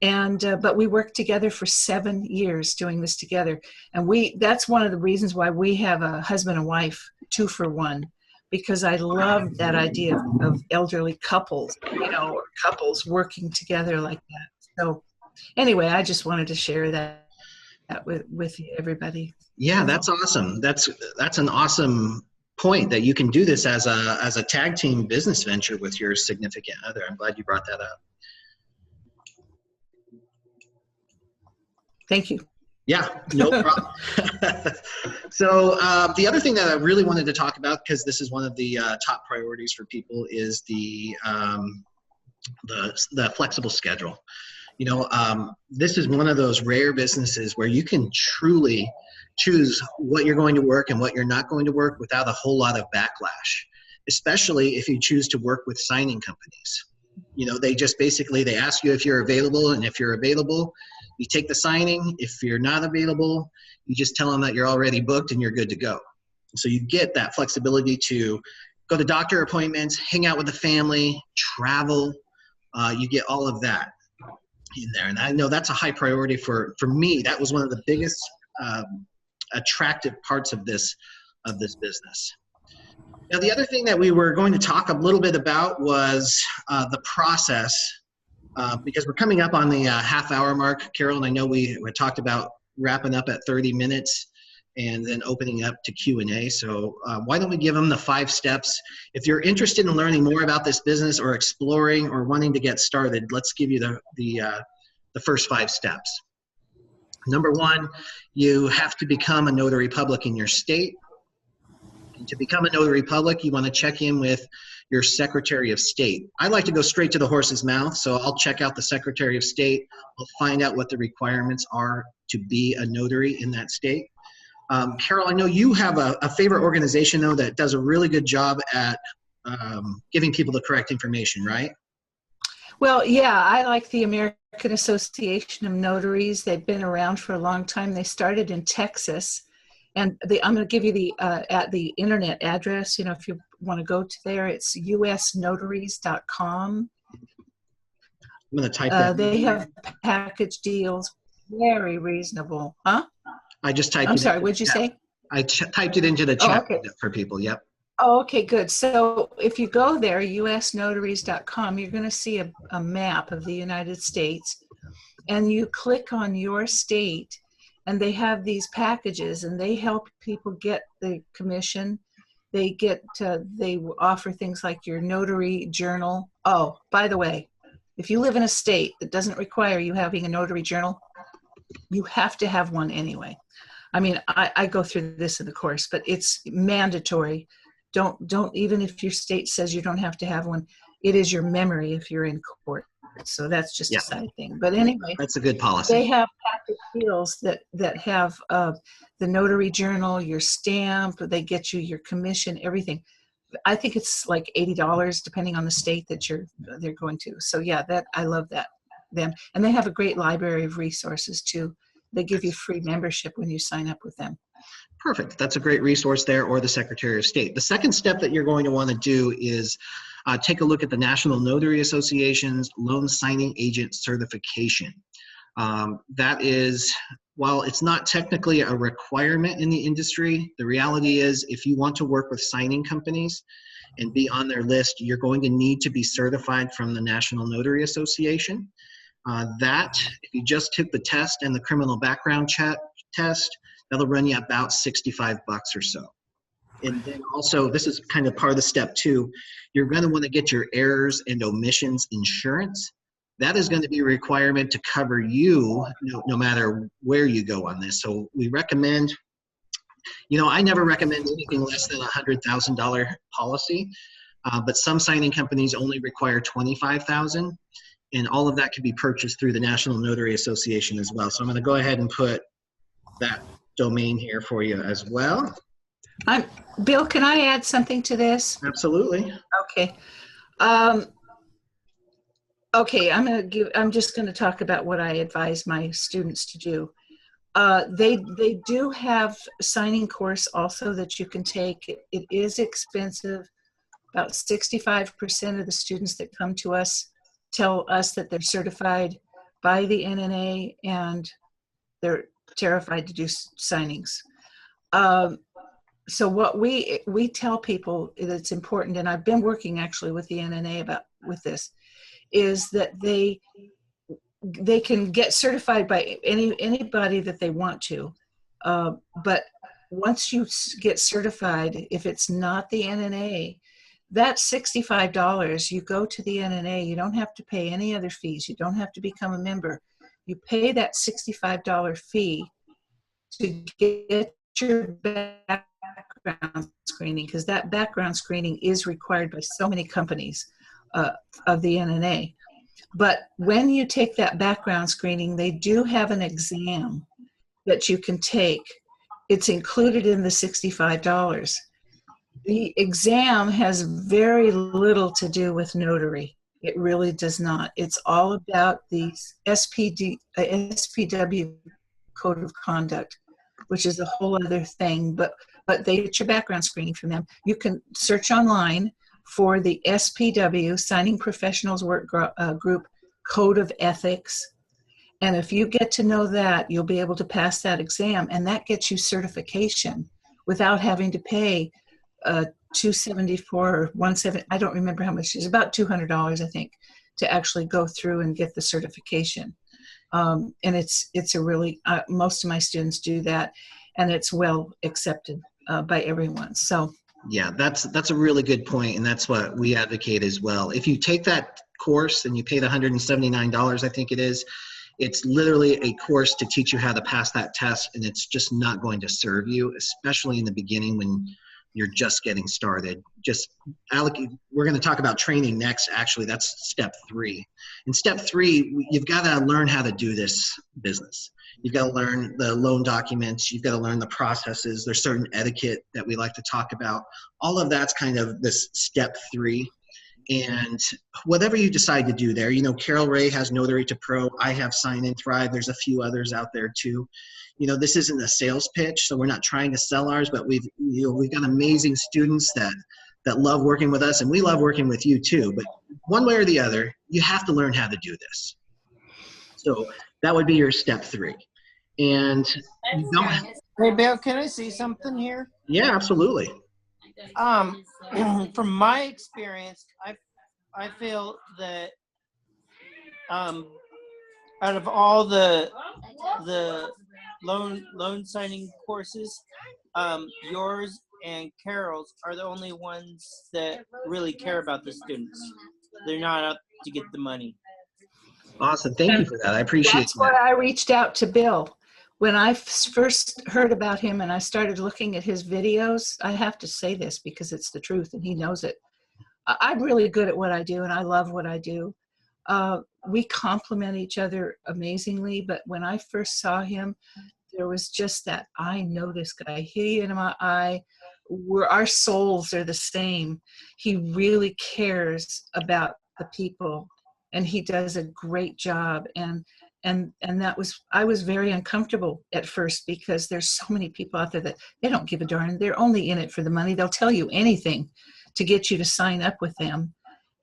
And but we worked together for 7 years doing this together. And that's one of the reasons why we have a husband and wife 2 for 1, because I love that idea of elderly couples, or couples working together like that. So anyway, I just wanted to share that with you, everybody. Yeah, that's awesome. That's an awesome point that you can do this as a tag team business venture with your significant other. I'm glad you brought that up. Thank you. Yeah, no problem. So the other thing that I really wanted to talk about, because this is one of the top priorities for people, is the flexible schedule. This is one of those rare businesses where you can truly choose what you're going to work and what you're not going to work without a whole lot of backlash, especially if you choose to work with signing companies. They just basically, they ask you if you're available, and if you're available, you take the signing. If you're not available, you just tell them that you're already booked and you're good to go. So you get that flexibility to go to doctor appointments, hang out with the family, travel. You get all of that in there. And I know that's a high priority for me. That was one of the biggest attractive parts of this business. Now, the other thing that we were going to talk a little bit about was the process, because we're coming up on the half-hour mark, Carol, and I know we talked about wrapping up at 30 minutes and then opening up to Q&A. So why don't we give them the 5 steps? If you're interested in learning more about this business or exploring or wanting to get started, let's give you the first 5 steps. Number 1, you have to become a notary public in your state. And to become a notary public, you want to check in with your Secretary of State. I like to go straight to the horse's mouth, so I'll check out the Secretary of State. I'll find out what the requirements are to be a notary in that state. Carol, I know you have a favorite organization, though, that does a really good job at giving people the correct information, right? Well, yeah, I like the American Association of Notaries. They've been around for a long time. They started in Texas. And I'm going to give you the internet address. If you want to go to there, it's usnotaries.com. I'm going to type that. They have package deals, very reasonable. Huh? I just typed. I'm sorry. What'd you say? I typed it into the chat for people. Yep. Oh, okay, good. So if you go there, usnotaries.com, you're going to see a map of the United States, and you click on your state. And they have these packages, and they help people get the commission. They offer things like your notary journal. Oh, by the way, if you live in a state that doesn't require you having a notary journal, you have to have one anyway. I mean, I go through this in the course, but it's mandatory. Don't even if your state says you don't have to have one, it is your memory if you're in court. So that's just a side thing. But anyway, that's a good policy. They have package deals that have the notary journal, your stamp. They get you your commission, everything. I think it's like $80 depending on the state that they're going to. So yeah, I love them, and they have a great library of resources too. They give you free membership when you sign up with them. Perfect. That's a great resource there, or the Secretary of State. The second step that you're going to want to do is take a look at the National Notary Association's Loan Signing Agent Certification. That is, while it's not technically a requirement in the industry, the reality is if you want to work with signing companies and be on their list, you're going to need to be certified from the National Notary Association. If you just took the test and the criminal background test, that'll run you about $65 or so. And then also, this is kind of part of the step 2, you're going to want to get your errors and omissions insurance. That is going to be a requirement to cover you no matter where you go on this. So we recommend, I never recommend anything less than a $100,000 policy, but some signing companies only require $25,000, and all of that can be purchased through the National Notary Association as well. So I'm going to go ahead and put that domain here for you as well. Bill, can I add something to this? Absolutely. Okay. Okay, I'm just gonna talk about what I advise my students to do. They do have signing course also that you can take. It is expensive. About 65% of the students that come to us tell us that they're certified by the NNA and they're terrified to do signings. So what we tell people that's important, and I've been working actually with the NNA with this, is that they can get certified by anybody that they want to, but once you get certified, if it's not the NNA, that's $65. You go to the NNA. You don't have to pay any other fees. You don't have to become a member. You pay that $65 fee to get your background screening, because that background screening is required by so many companies of the NNA. But when you take that background screening, they do have an exam that you can take. It's included in the $65. The exam has very little to do with notary. It really does not. It's all about the SPW Code of Conduct, which is a whole other thing, but they get your background screening from them. You can search online for the SPW, Signing Professionals Work Group Code of Ethics. And if you get to know that, you'll be able to pass that exam, and that gets you certification without having to pay $274 or $170. I don't remember how much it is, about $200, I think, to actually go through and get the certification. And it's a really, most of my students do that, and it's well accepted by everyone. So Yeah, that's a really good point, and that's what we advocate as well. If you take that course and you pay the $179, I think it is, it's literally a course to teach you how to pass that test, and it's just not going to serve you, especially in the beginning when you're just getting started. We're going to talk about training next. Actually, that's step 3. In step 3, you've got to learn how to do this business. You've got to learn the loan documents. You've got to learn the processes. There's certain etiquette that we like to talk about. All of that's kind of this step 3. And whatever you decide to do there, Carol Ray has Notary to Pro. I have Sign and Thrive. There's a few others out there too. This isn't a sales pitch, so we're not trying to sell ours, but we've got amazing students that love working with us, and we love working with you too. But one way or the other, you have to learn how to do this. So that would be your step 3. And you don't have, Hey, Bill, can I say something here? yeah, absolutely. From my experience, I feel that out of all the loan signing courses, yours and Carol's are the only ones that really care about the students. They're not out to get the money. Awesome. Thank you for that. I appreciate that's why that. I reached out to Bill. When I first heard about him and I started looking at his videos, I have to say this because it's the truth and he knows it. I'm really good at what I do and I love what I do. We complement each other amazingly, but when I first saw him, there was just that I know this guy. He and my eye, our souls are the same. He really cares about the people and he does a great job. And I was very uncomfortable at first because there's so many people out there that they don't give a darn. They're only in it for the money. They'll tell you anything to get you to sign up with them.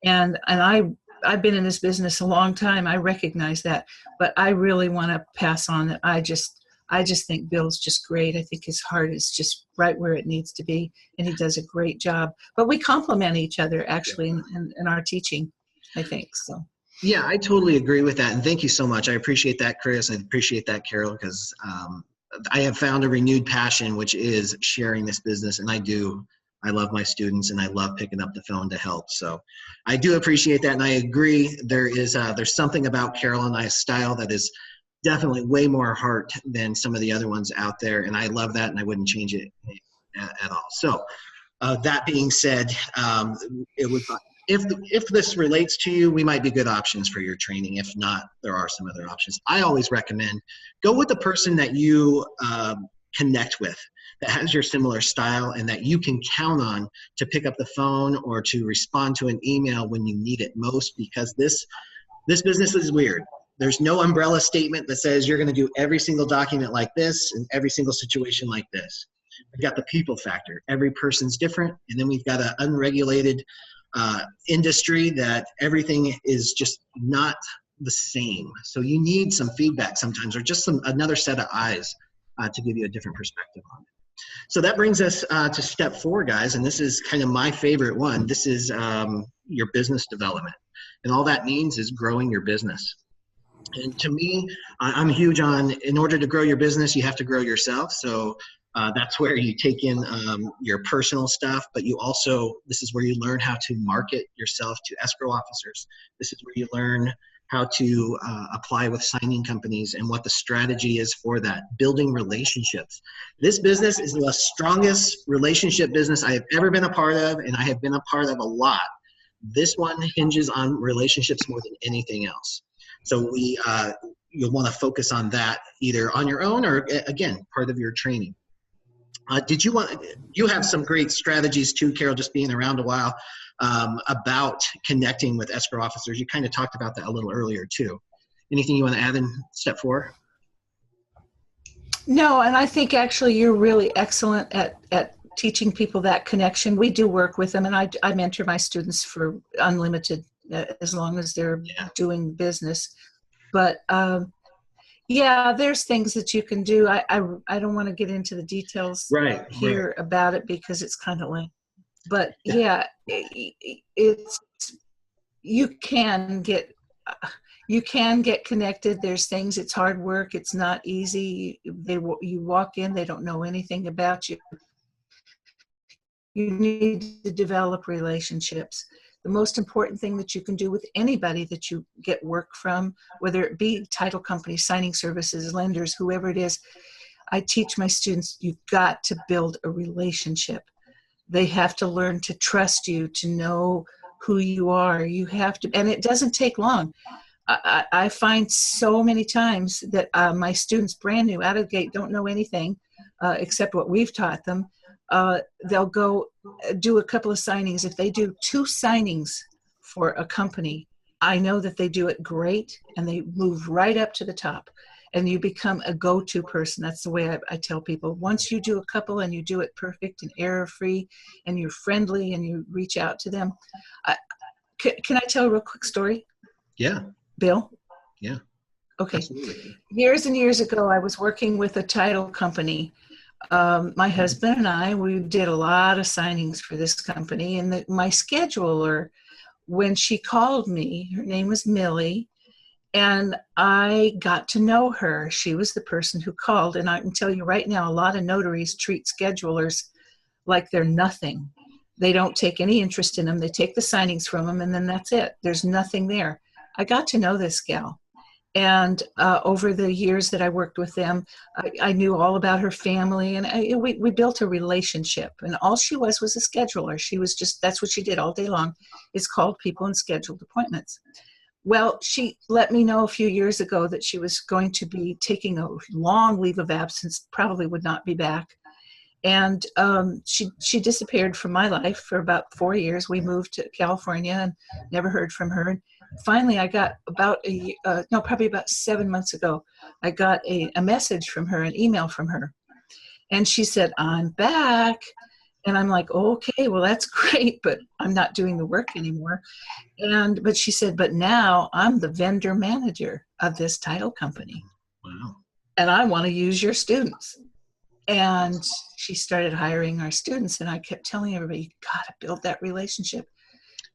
And I've been in this business a long time. I recognize that, but I really want to pass on that. I just think Bill's just great. I think his heart is just right where it needs to be, and he does a great job. But we complement each other actually in our teaching, I think so. Yeah, I totally agree with that. And thank you so much. I appreciate that, Chris. I appreciate that, Carol, because I have found a renewed passion, which is sharing this business. And I love my students and I love picking up the phone to help. So I do appreciate that. And I agree. There's something about Carol and I's style that is definitely way more heart than some of the other ones out there. And I love that. And I wouldn't change it at all. So that being said, if this relates to you, we might be good options for your training. If not, there are some other options. I always recommend go with the person that you connect with, that has your similar style, and that you can count on to pick up the phone or to respond to an email when you need it most, because this business is weird. There's no umbrella statement that says you're going to do every single document like this and every single situation like this. We've got the people factor. Every person's different. And then we've got an unregulated industry that everything is just not the same. So you need some feedback sometimes, or just another set of eyes to give you a different perspective on it. So that brings us to step 4, guys. And this is kind of my favorite one. This is your business development. And all that means is growing your business. And to me, I'm huge on, in order to grow your business, you have to grow yourself. So that's where you take in your personal stuff, but you also, this is where you learn how to market yourself to escrow officers. This is where you learn how to apply with signing companies and what the strategy is for that, building relationships. This business is the strongest relationship business I have ever been a part of, and I have been a part of a lot. This one hinges on relationships more than anything else. So you'll want to focus on that either on your own or, again, part of your training. You have some great strategies too, Carol, just being around a while, about connecting with escrow officers. You kind of talked about that a little earlier too. Anything you want to add in step 4? No, and I think actually you're really excellent at teaching people that connection. We do work with them, and I mentor my students for unlimited, as long as they're doing business. But yeah, there's things that you can do. I don't want to get into the details here about it because it's kind of late. But yeah, it's you can get connected. There's things. It's hard work. It's not easy. You walk in, they don't know anything about you. You need to develop relationships. The most important thing that you can do with anybody that you get work from, whether it be title companies, signing services, lenders, whoever it is, I teach my students, you've got to build a relationship. They have to learn to trust you, to know who you are. You have to, and it doesn't take long. I find so many times that my students, brand new, out of the gate, don't know anything except what we've taught them. They'll go do a couple of signings. If they do 2 signings for a company, I know that they do it great, and they move right up to the top, and you become a go-to person. That's the way I tell people. Once you do a couple and you do it perfect and error-free, and you're friendly and you reach out to them. Can I tell a real quick story? Yeah. Bill? Yeah. Okay. Absolutely. Years and years ago, I was working with a title company. My husband and I, we did a lot of signings for this company, and my scheduler, when she called me, her name was Millie, and I got to know her. She was the person who called, and I can tell you right now, a lot of notaries treat schedulers like they're nothing. They don't take any interest in them. They take the signings from them, and then that's it. There's nothing there. I got to know this gal. And over the years that I worked with them, I knew all about her family, and we built a relationship. And all she was a scheduler. She was just, that's what she did all day long, is called people and scheduled appointments. Well, she let me know a few years ago that she was going to be taking a long leave of absence, probably would not be back. And she disappeared from my life for about 4 years. We moved to California and never heard from her. And finally, I got probably about 7 months ago, I got a message from her, an email from her. And she said, "I'm back." And I'm like, okay, well, that's great, but I'm not doing the work anymore. But she said, "But now I'm the vendor manager of this title company. Wow. And I want to use your students." And she started hiring our students, and I kept telling everybody, you got to build that relationship.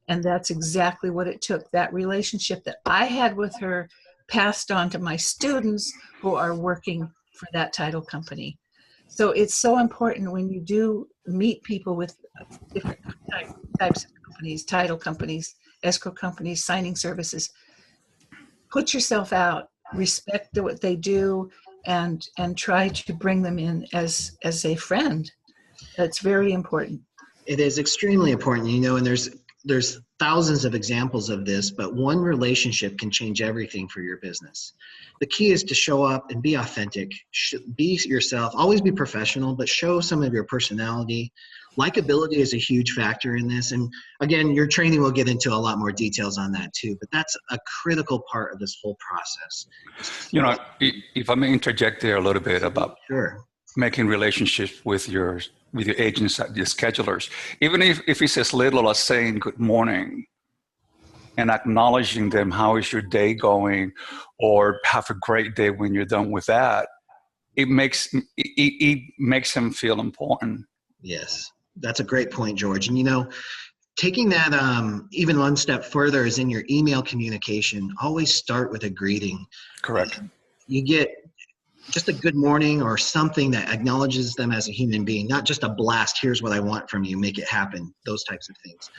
And that's exactly what it took. That relationship that I had with her passed on to my students who are working for that title company. So it's so important when you do meet people with different types of companies, title companies, escrow companies, signing services, put yourself out, respect what they do, and try to bring them in as a friend. That's very important. It is extremely important, and there's there's thousands of examples of this, but one relationship can change everything for your business. The key is to show up and be authentic, be yourself, always be professional, but show some of your personality. Likability is a huge factor in this. And again, your training will get into a lot more details on that too, but that's a critical part of this whole process. You know, if I may interject there a little bit about Sure. making relationships with your agents, your schedulers, even if it's as little as saying good morning and acknowledging them, how is your day going, or have a great day when you're done with that, it makes them feel important. Yes, that's a great point, George. And you know, taking that even one step further is in your email communication. Always start with a greeting. Correct. You get just a good morning or something that acknowledges them as a human being, not just a blast, here's what I want from you, make it happen, those types of things.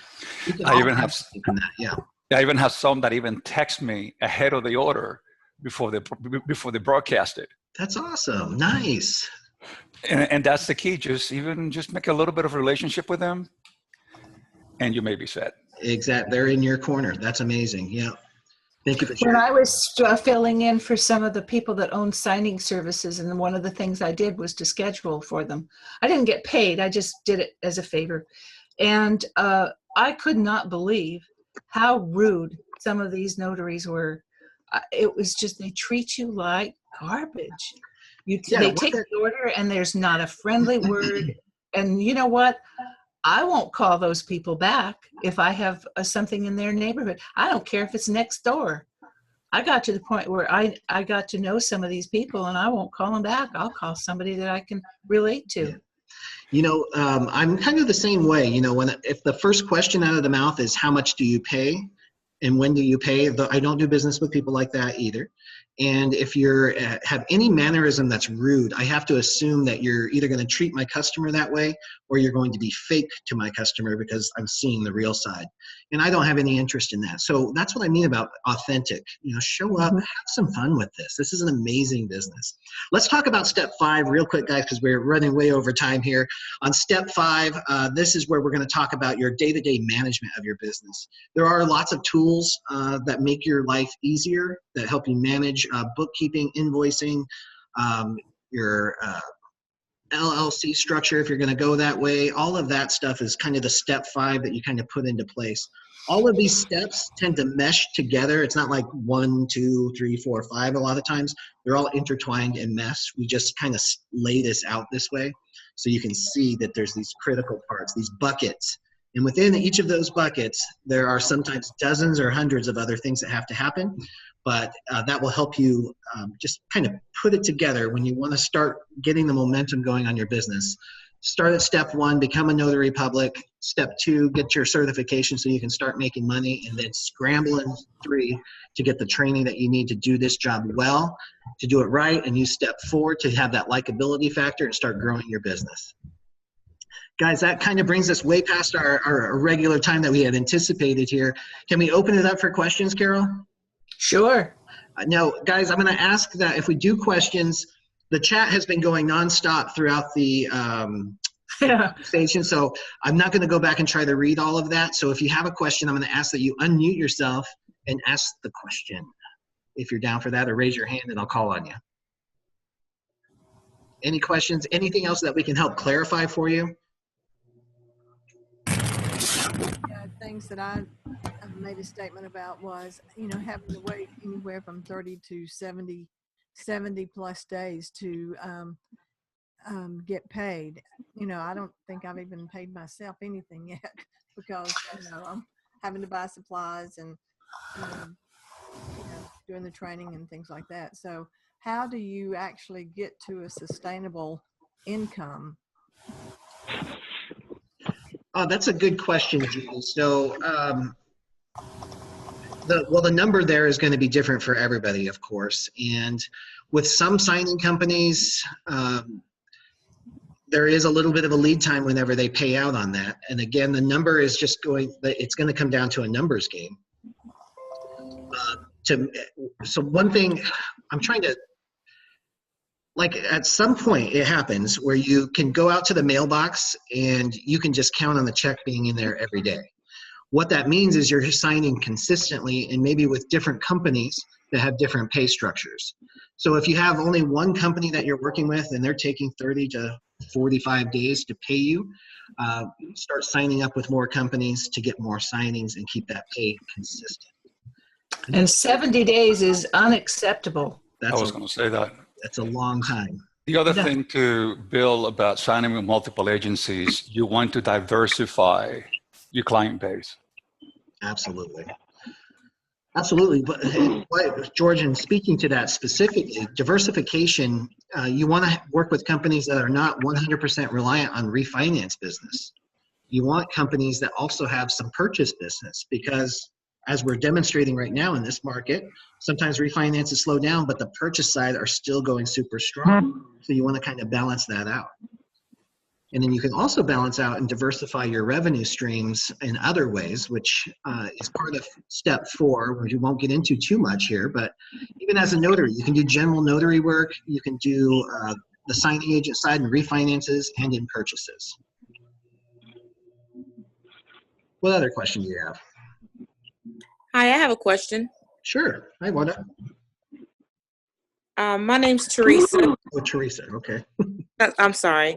I even have from that, yeah. I even have some that even text me ahead of the order before they broadcast it. That's awesome. Nice. And that's the key. Just make a little bit of a relationship with them, and you may be set. Exactly. They're in your corner. That's amazing. Yeah. Thank you for sharing. When I was filling in for some of the people that own signing services, and one of the things I did was to schedule for them. I didn't get paid. I just did it as a favor. And I could not believe how rude some of these notaries were. It was just, they treat you like garbage. They take the order and there's not a friendly word. And you know what? I won't call those people back if I have something in their neighborhood. I don't care if it's next door. I got to the point where I got to know some of these people, and I won't call them back. I'll call somebody that I can relate to. Yeah. You know, I'm kind of the same way. You know, if the first question out of the mouth is how much do you pay and when do you pay, I don't do business with people like that either. And if you have any mannerism that's rude, I have to assume that you're either going to treat my customer that way or you're going to be fake to my customer because I'm seeing the real side. And I don't have any interest in that. So that's what I mean about authentic. You know, show up, have some fun with this. This is an amazing business. Let's talk about step 5 real quick, guys, because we're running way over time here. On step 5, this is where we're going to talk about your day-to-day management of your business. There are lots of tools that make your life easier, that help you manage bookkeeping, invoicing, your LLC structure if you're going to go that way. All of that stuff is kind of the step 5 that you kind of put into place. All of these steps tend to mesh together. It's not like 1, 2, 3, 4, 5 a lot of times. They're all intertwined and mesh. We just kind of lay this out this way so you can see that there's these critical parts, these buckets. And within each of those buckets, there are sometimes dozens or hundreds of other things that have to happen. But that will help you just kind of put it together when you want to start getting the momentum going on your business. Start at step 1, become a notary public. Step 2, get your certification so you can start making money, and then scramble in 3 to get the training that you need to do this job well, to do it right, and use step 4 to have that likability factor and start growing your business. Guys, that kind of brings us way past our regular time that we had anticipated here. Can we open it up for questions, Carol? Sure. Now, guys, I'm going to ask that if we do questions, the chat has been going nonstop throughout the station, so I'm not going to go back and try to read all of that. So if you have a question, I'm going to ask that you unmute yourself and ask the question. If you're down for that, or raise your hand and I'll call on you. Any questions? Anything else that we can help clarify for you? Things that I made a statement about was, you know, having to wait anywhere from 30 to 70 plus days to get paid. You know, I don't think I've even paid myself anything yet because, you know, I'm having to buy supplies and you know, doing the training and things like that. So how do you actually get to a sustainable income? Oh, that's a good question, Judy. So the number there is going to be different for everybody, of course. And with some signing companies, there is a little bit of a lead time whenever they pay out on that. And again, the number is just it's going to come down to a numbers game. So one thing I'm trying to, like, at some point it happens where you can go out to the mailbox and you can just count on the check being in there every day. What that means is you're signing consistently and maybe with different companies that have different pay structures. So if you have only one company that you're working with and they're taking 30 to 45 days to pay you, start signing up with more companies to get more signings and keep that pay consistent. And 70 days is unacceptable. I was going to say that. That's a long time. The other Yeah. thing to Bill about signing with multiple agencies, you want to diversify your client base. Absolutely. Absolutely. But George, in speaking to that specifically, diversification, you want to work with companies that are not 100% reliant on refinance business. You want companies that also have some purchase business, because as we're demonstrating right now in this market, sometimes refinances slow down, but the purchase side are still going super strong. So you want to kind of balance that out. And then you can also balance out and diversify your revenue streams in other ways, which is part of step 4, which we won't get into too much here. But even as a notary, you can do general notary work. You can do the signing agent side and refinances and in purchases. What other question do you have? Hi, I have a question. Sure. Hi, Wanda. My name's Teresa. Oh, Teresa. Okay. I'm sorry.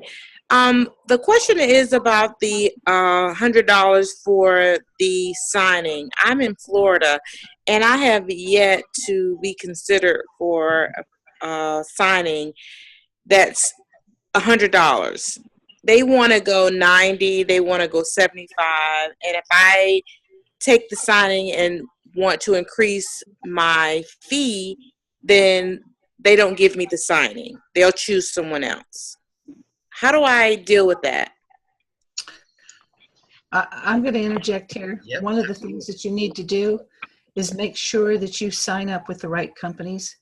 The question is about the $100 for the signing. I'm in Florida, and I have yet to be considered for signing. That's $100. They want to go 90. They want to go 75. And if I take the signing and want to increase my fee, then they don't give me the signing. They'll choose someone else. How do I deal with that? I'm going to interject here. Yep. One of the things that you need to do is make sure that you sign up with the right companies.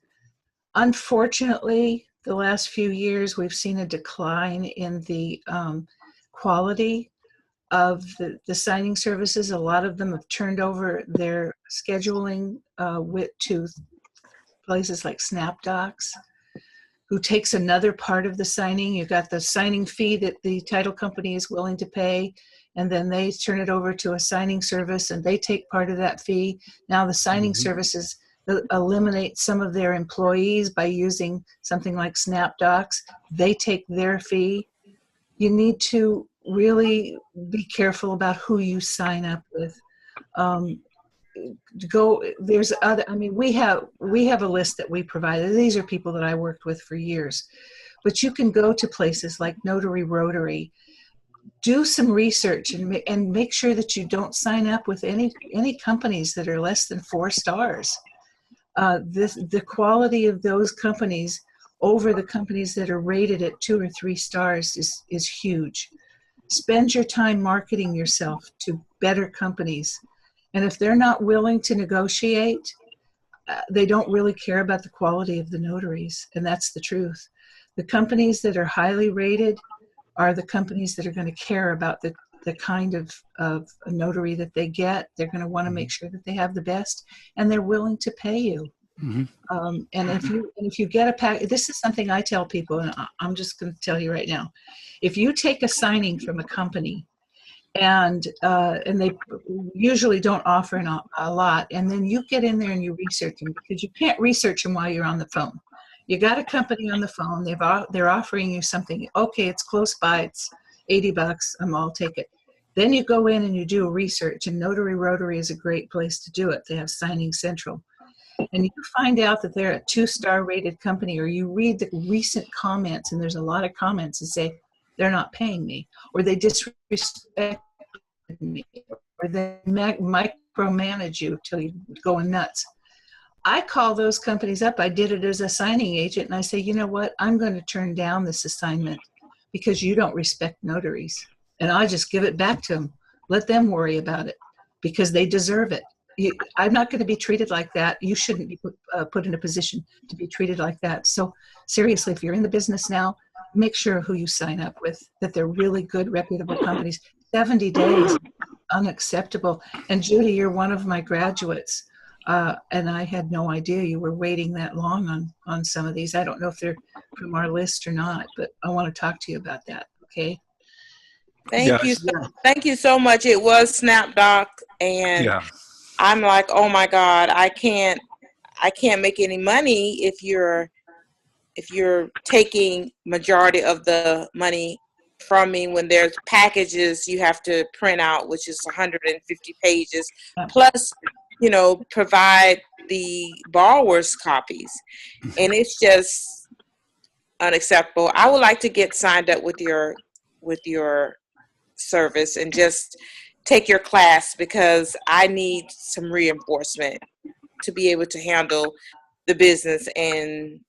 Unfortunately, the last few years, we've seen a decline in the quality of the signing services. A lot of them have turned over their scheduling to places like SnapDocs, who takes another part of the signing. You've got the signing fee that the title company is willing to pay, and then they turn it over to a signing service and they take part of that fee. Now the signing services eliminate some of their employees by using something like SnapDocs. They take their fee. You need to really be careful about who you sign up with. There's other, I mean, we have a list that we provide. These are people that I worked with for years, but you can go to places like Notary Rotary, do some research and make sure that you don't sign up with any companies that are less than 4 stars. The quality of those companies over the companies that are rated at 2 or 3 stars is huge. Spend your time marketing yourself to better companies. And if they're not willing to negotiate, they don't really care about the quality of the notaries. And that's the truth. The companies that are highly rated are the companies that are going to care about the kind of a notary that they get. They're going to want to make sure that they have the best, and they're willing to pay you. And if you get a pack, this is something I tell people, and I'm just going to tell you right now. If you take a signing from a company, and they usually don't offer a lot, and then you get in there and you research them, because you can't research them while you're on the phone. You got a company on the phone, they're offering you something. Okay, it's close by, it's $80. I'll take it. Then you go in and you do a research, and Notary Rotary is a great place to do it. They have Signing Central. And you find out that they're a 2-star rated company, or you read the recent comments, and there's a lot of comments that say they're not paying me, or they disrespect me, or they micromanage you till you're going nuts. I call those companies up. I did it as a signing agent, and I say, you know what? I'm going to turn down this assignment because you don't respect notaries. And I just give it back to them. Let them worry about it, because they deserve it. I'm not going to be treated like that. You shouldn't be put in a position to be treated like that. So seriously, if you're in the business now, make sure who you sign up with, that they're really good, reputable companies. 70 days, unacceptable. And Judy, you're one of my graduates. And I had no idea you were waiting that long on some of these. I don't know if they're from our list or not, but I want to talk to you about that. Okay. Thank you so much. It was SnapDoc, And Yeah. I'm like, oh my God, I can't make any money if you're taking majority of the money from me when there's packages you have to print out, which is 150 pages, plus, provide the borrower's copies. And it's just unacceptable. I would like to get signed up with your service and just take your class, because I need some reinforcement to be able to handle the business and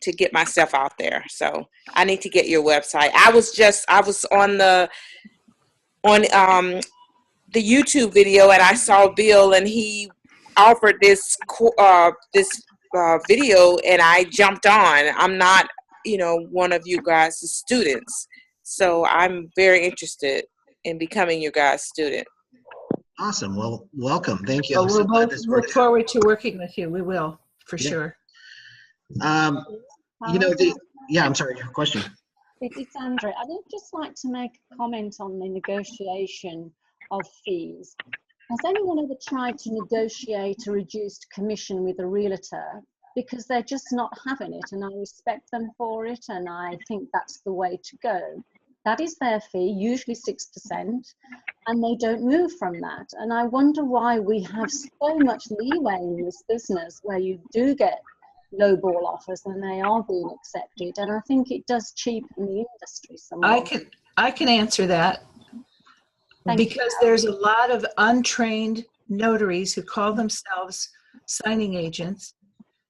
to get myself out there. So I need to get your website. I was on the YouTube video, and I saw Bill, and he offered this video, and I jumped on. I'm not, one of you guys' students, so I'm very interested in becoming your guys' student. Awesome. Well, welcome. Thank you. Well, I'm so we'll glad both this look worked out. forward to working with you. We will, for sure. Yeah, I'm sorry, your question. It's Andrea. I'd just like to make a comment on the negotiation of fees. Has anyone ever tried to negotiate a reduced commission with a realtor? Because they're just not having it, and I respect them for it, and I think that's the way to go. That is their fee, usually 6%, and they don't move from that. And I wonder why we have so much leeway in this business where you do get lowball offers and they are being accepted. And I think it does cheapen the industry somewhat. I can answer that. Because there's a lot of untrained notaries who call themselves signing agents.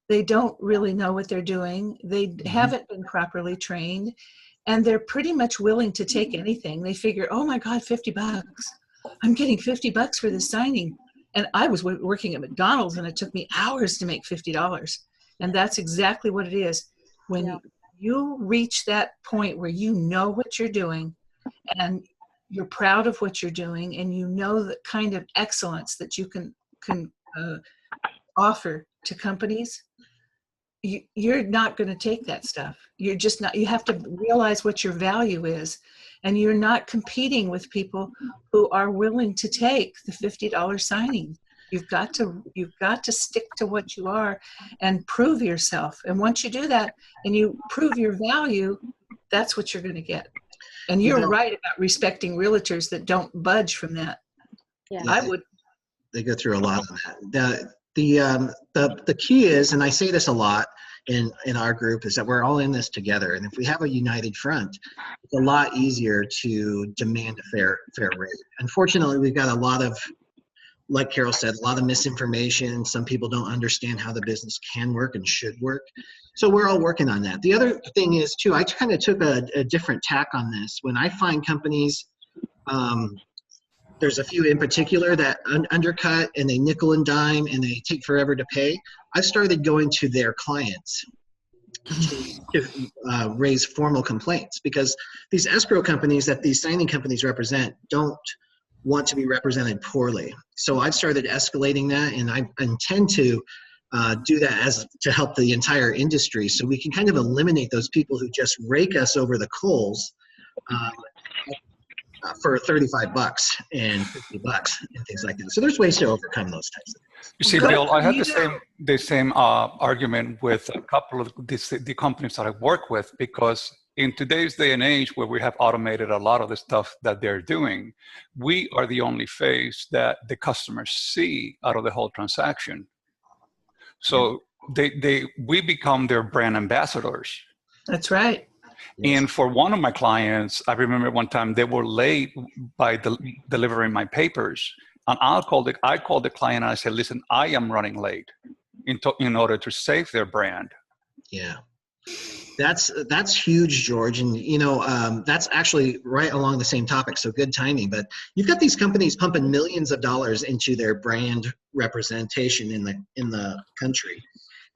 They don't really know what they're doing. They haven't been properly trained, and they're pretty much willing to take anything. They figure, oh my God, $50. I'm getting $50 for this signing. And I was working at McDonald's, and it took me hours to make $50. And that's exactly what it is. When you reach that point where you know what you're doing, and you're proud of what you're doing, and you know the kind of excellence that you can offer to companies, you're not going to take that stuff. You're just not. You have to realize what your value is, and you're not competing with people who are willing to take the $50 signing. You've got to stick to what you are and prove yourself. And once you do that and you prove your value, that's what you're going to get. And you're right about respecting realtors that don't budge from that. Yeah, I would. They go through a lot of that. The key is, and I say this a lot in our group, is that we're all in this together. And if we have a united front, it's a lot easier to demand a fair rate. Unfortunately, we've got a lot of, like Carol said, a lot of misinformation. Some people don't understand how the business can work and should work. So we're all working on that. The other thing is, too, I kind of took a different tack on this. When I find companies, there's a few in particular that undercut and they nickel and dime and they take forever to pay. I started going to their clients to raise formal complaints, because these escrow companies that these signing companies represent don't want to be represented poorly. So I've started escalating that, and I intend to do that to help the entire industry, so we can kind of eliminate those people who just rake us over the coals for $35 and $50 and things like that. So there's ways to overcome those types of things. You see, Bill, I have the same argument with a couple of the companies that I work with, because in today's day and age where we have automated a lot of the stuff that they're doing, we are the only face that the customers see out of the whole transaction. So we become their brand ambassadors. That's right. And for one of my clients, I remember one time they were late by delivering my papers. And I called the client and I said, listen, I am running late in order to save their brand. Yeah. That's huge, George. And, that's actually right along the same topic. So good timing. But you've got these companies pumping millions of dollars into their brand representation in the country.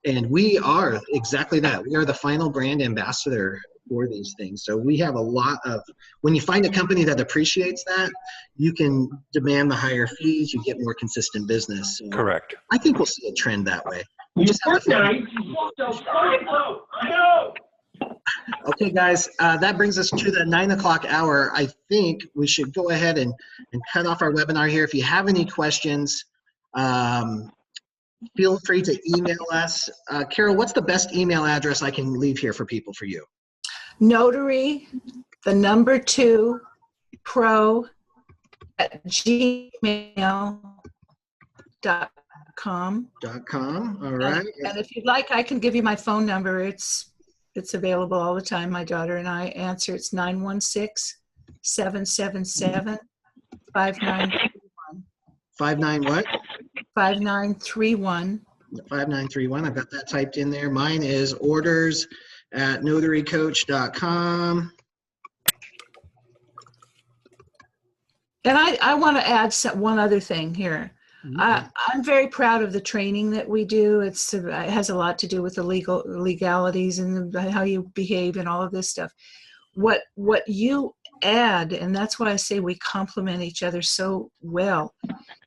And we are exactly that. We are the final brand ambassador for these things. So we have a lot of, when you find a company that appreciates that, you can demand the higher fees, you get more consistent business. So correct. I think we'll see a trend that way. We just have Okay, guys, that brings us to the 9 o'clock hour. I think we should go ahead and cut off our webinar here. If you have any questions, feel free to email us. Carol, what's the best email address I can leave here for people for you? Notary, the number 2, pro at gmail.com. All right. And if you'd like, I can give you my phone number. It's available all the time. My daughter and I answer. It's 916-777-5931. 59 what? 5931. 5931. I've got that typed in there. Mine is orders@notarycoach.com. And I want to add one other thing here. I'm very proud of the training that we do. It has a lot to do with the legalities and how you behave and all of this stuff. What you add, and that's why I say we complement each other so well,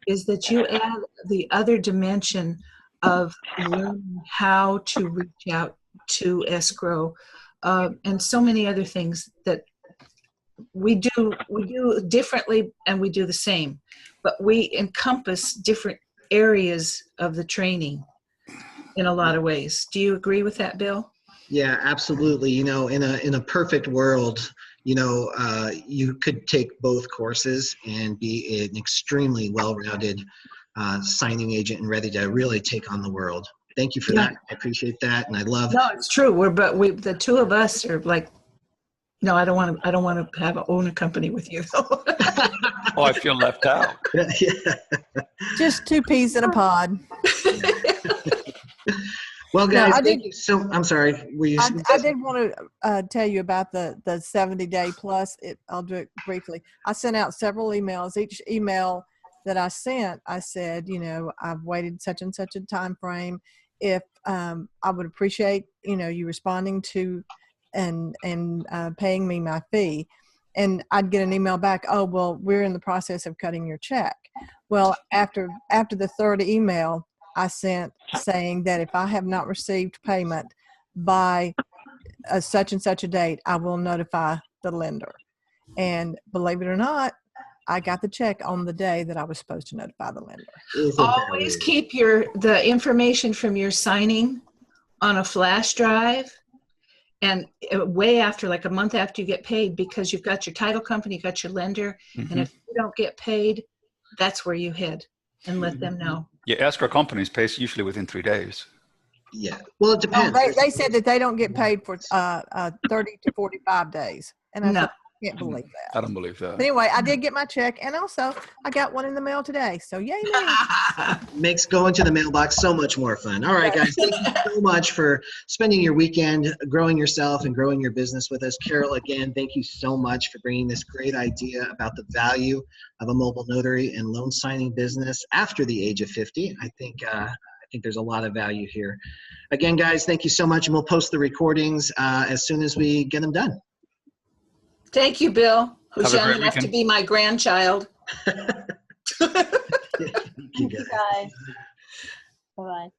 is that you add the other dimension of learning how to reach out to escrow and so many other things that we do differently and we do the same, but we encompass different areas of the training in a lot of ways. Do you agree with that, Bill? Yeah, absolutely. You know, in a perfect world, you know, you could take both courses and be an extremely well-rounded signing agent and ready to really take on the world. Thank you for that. I appreciate that, and I love. No, it's true. The two of us are like. No, I don't want to own a company with you. Oh, I feel left out. Yeah. Just 2 peas in a pod. Well, guys, No, thank you so. I'm sorry. I did want to tell you about the 70-day plus. I'll do it briefly. I sent out several emails. Each email that I sent, I said, you know, I've waited such and such a time frame. If I would appreciate, you know, you responding to and paying me my fee. And I'd get an email back, oh, well, we're in the process of cutting your check. Well, after the third email I sent saying that if I have not received payment by such and such a date, I will notify the lender. And believe it or not, I got the check on the day that I was supposed to notify the lender. Always keep the information from your signing on a flash drive. And way after, like a month after you get paid, because you've got your title company, you've got your lender, and if you don't get paid, that's where you head and let them know. Yeah, escrow companies pay usually within 3 days. Yeah, well, it depends. They said that they don't get paid for 30 to 45 days. And I said, I can't believe that. I don't believe that. But anyway, I did get my check, and also I got one in the mail today. So yay me. Makes going to the mailbox so much more fun. All right, guys, thank you so much for spending your weekend growing yourself and growing your business with us. Carol, again, thank you so much for bringing this great idea about the value of a mobile notary and loan signing business after the age of 50. I think there's a lot of value here. Again, guys, thank you so much, and we'll post the recordings as soon as we get them done. Thank you, Bill, who's Have a young great enough to weekend. be my grandchild. Thank you, guys. Bye. Bye-bye.